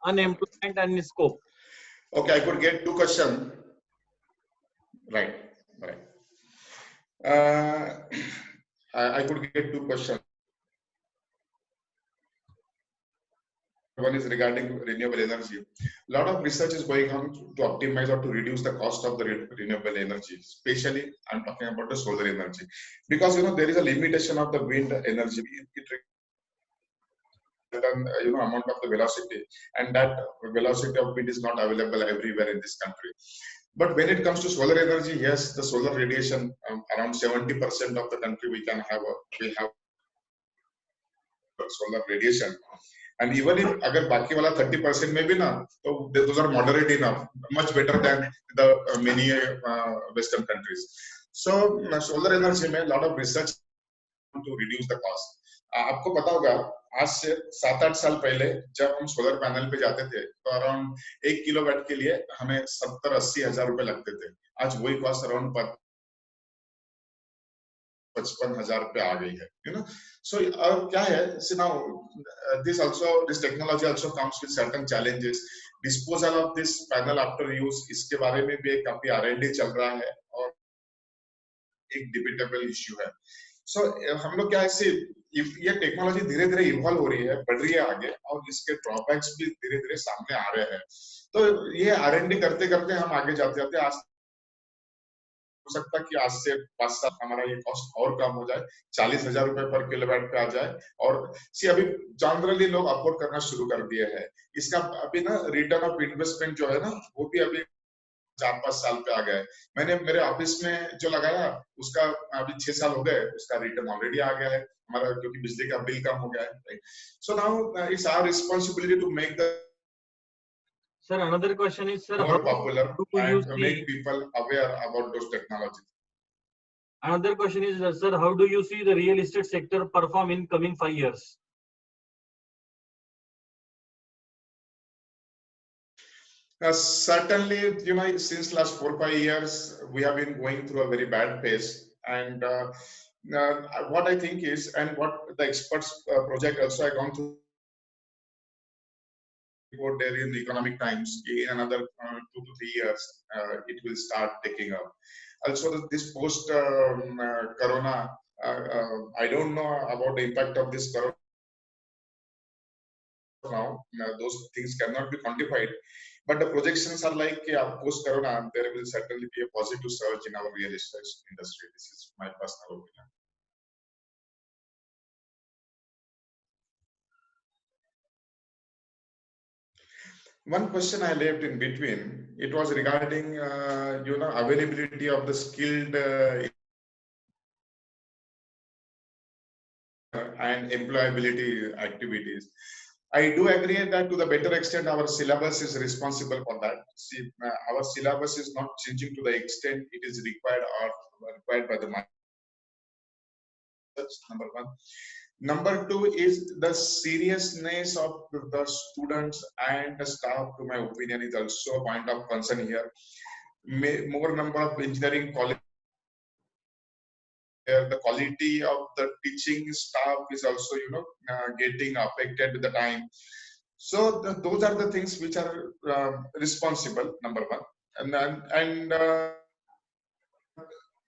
unemployment and scope. Okay, I could get two questions. Right. I could get two questions. One is regarding renewable energy. A lot of research is going on to optimize or to reduce the cost of the renewable energy. Especially, I'm talking about the solar energy, because there is a limitation of the wind energy. Amount of the velocity, and that velocity of wind is not available everywhere in this country. But when it comes to solar energy, yes, the solar radiation, around 70% of the country we have solar radiation. And even if agar baki wala 30% में भी ना, so those are moderate enough, much better than the many Western countries. So solar energy में a lot of research to reduce the cost. आपको पता होगा, आज से 7-8 साल पहले जब हम सोलर पैनल पे जाते थे तो अराउंड 1 किलोवाट के लिए हमें 70-80 हजार रुपए लगते थे. आज वही कॉस्ट अराउंड 55,000 पे आ गई है, you know. So क्या है, see now this technology also comes with certain challenges. Disposal of this panel after use, इसके बारे में भी काफी R&D चल रहा है और एक डिबेटेबल इश्यू है. So हम लोग क्या है, ये टेक्नोलॉजी धीरे धीरे इवॉल्व हो रही है, बढ़ रही है आगे, और इसके ड्रॉबैक्स भी धीरे धीरे सामने आ रहे हैं. तो ये R&D करते करते हम आगे जाते जाते आज हो सकता है कि आज से 5 साल हमारा ये कॉस्ट और कम हो जाए, 40,000 रुपए पर किलोवाट पे आ जाए. और अभी जनरली लोग अफोर्ड करना शुरू कर दिए हैं. इसका अभी ना रिटर्न ऑफ इन्वेस्टमेंट जो है ना, वो भी अभी 4-5 साल पे आ गए. मैंने मेरे ऑफिस में जो लगाया उसका अभी 6 साल हो गए, उसका रिटर्न ऑलरेडी आ गया है हमारा, क्योंकि बिजली का बिल कम हो गया है. So now it's our responsibility to make the Sir, another question is, sir, more how popular do you and see? make people aware about those technologies. Another question is, sir, how do you see the real estate sector perform in coming 5 years? Certainly, you know, since last 4-5 years, we have been going through a very bad phase. And what I think is, and what the experts project also I gone through report there in the Economic Times, in another 2 to 3 years, it will start taking up. Also, this post Corona, I don't know about the impact of this Corona now. Those things cannot be quantified. But the projections are like, yeah, post-Corona, there will certainly be a positive surge in our real estate industry. This is my personal opinion. One question I left in between, it was regarding, you know, availability of the skilled and employability activities. I do agree that to the better extent our syllabus is responsible for that. See, our syllabus is not changing to the extent it is required or required by the market. That's number one. Number two is the seriousness of the students and the staff, to my opinion, is also a point of concern here. More number of engineering colleges, the quality of the teaching staff is also, you know, getting affected with the time. So those are the things which are responsible, number one. And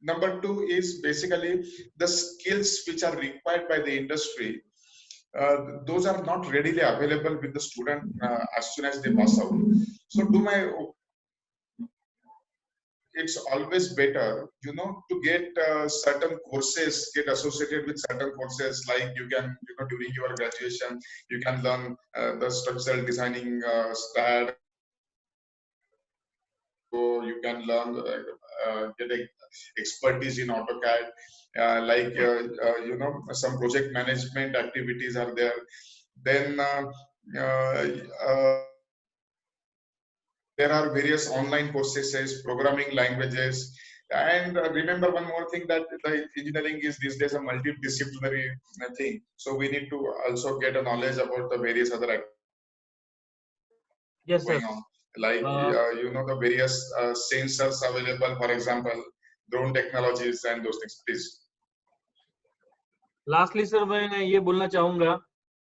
number two is basically the skills which are required by the industry. Those are not readily available with the student as soon as they pass out. So to my, it's always better, you know, to get certain courses, get associated with certain courses, like you can, you know, during your graduation, you can learn the structural designing STAAD. So you can learn, get expertise in AutoCAD, like, you know, some project management activities are there. Then there are various online courses, programming languages. And remember one more thing, that the engineering is these days a multidisciplinary thing. So we need to also get a knowledge about the various other activities. Yes, sir. Going on. Like, you know, the various sensors available, for example, drone technologies and those things. Please. Lastly, sir, मैं ये बोलना चाहूंगा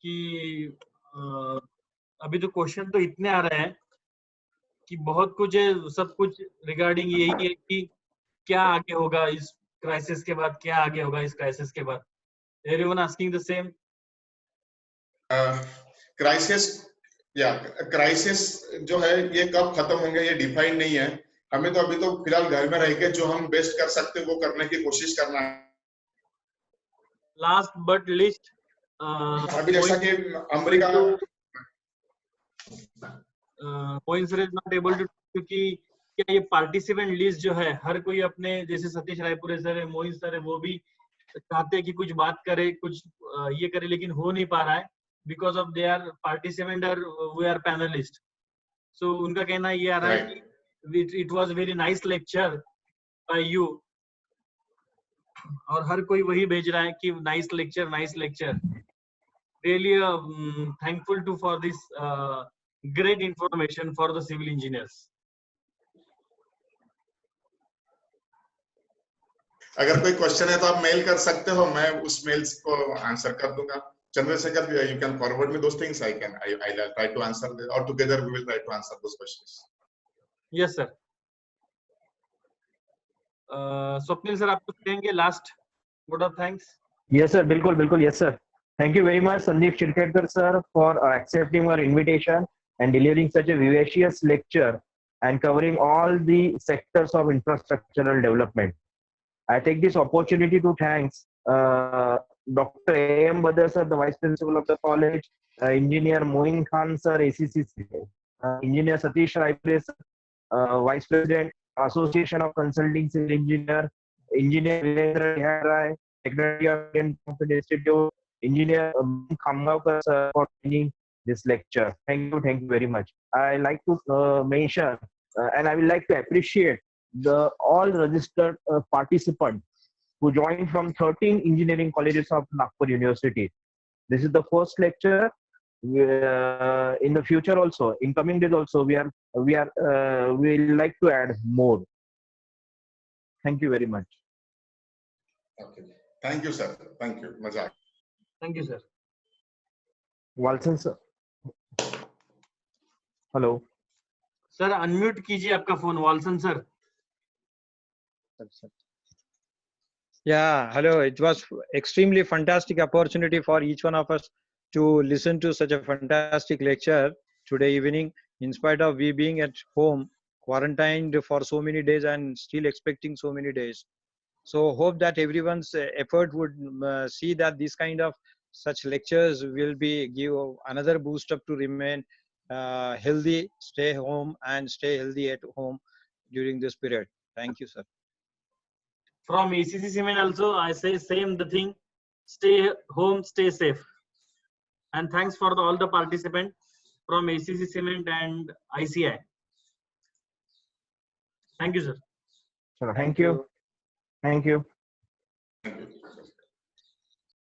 कि अभी तो question तो इतने आ रहे हैं कि बहुत कुछ है, सब कुछ रिगार्डिंग यही है कि क्या आगे होगा इस क्राइसिस के बाद, क्या आगे होगा इस क्राइसिस के बाद. Everyone asking the same. Crisis, या क्राइसिस जो है ये कब खत्म होंगे ये डिफाइन नहीं है. हमें तो अभी तो फिलहाल घर में रह के जो हम बेस्ट कर सकते हैं वो करने की कोशिश करना है. लास्ट बट लिस्ट, अभी जैसा कि America Moin sir is not able to, क्योंकि क्या ये पार्टिसिपेंट लिस्ट जो है, हर कोई अपने, जैसे सतीश रायपुरे सर है, मोइन सर है, वो भी चाहते हैं कि कुछ बात करे, कुछ ये करे, लेकिन हो नहीं पा रहा है because of they are participant और वी आर पैनलिस्ट. सो उनका कहना ये आ रहा है कि it was very nice lecture by you, और हर कोई वही भेज रहा है कि nice lecture, nice lecture. Really thankful to for this great information for the civil engineers. अगर कोई क्वेश्चन है तो आप मेल कर सकते हो, मैं उस मेल्स को आंसर कर दूंगा. Chandrasekhar, you can forward me those things. I'll try to answer them, or together we will try to answer those questions. Yes, sir. Swapnil sir, आप कुछ कहेंगे last word of thanks? Yes, sir. बिल्कुल बिल्कुल. Yes, sir. Thank you very much, Sandeep Shirketkar sir, for accepting our invitation and delivering such a vivacious lecture and covering all the sectors of infrastructural development. I take this opportunity to thanks Dr. A.M. Badar sir, the Vice Principal of the college, Engineer Moin Khan sir, ACCC, Engineer Satish Raipure sir, Vice President, Association of Consulting Civil Engineer, Engineer Virendra Rai, Secretary of Indian Computer Institute, Engineer Khamgaonkar sir, for training this lecture. Thank you very much. I like to mention and I would like to appreciate the all registered participants who joined from 13 engineering colleges of Nagpur University. This is the first lecture. In the future also, in coming days also, we will like to add more. Thank you very much. Okay. Thank you, sir. Thank you. Maza. Thank you, sir. Walson sir. Hello. Sir unmute कीजिए आपका phone, Valsan sir. Yeah, hello. It was extremely fantastic opportunity for each one of us to listen to such a fantastic lecture today evening, in spite of we being at home, quarantined for so many days and still expecting so many days. So hope that everyone's effort would see that this kind of such lectures will be give another boost up to remain healthy, stay home and stay healthy at home during this period. Thank you, sir. From ACC Cement also, I say same the thing. Stay home, stay safe. And thanks for all the participants from ACC Cement and ICI. Thank you, sir. Thank you. Thank you. Thank you.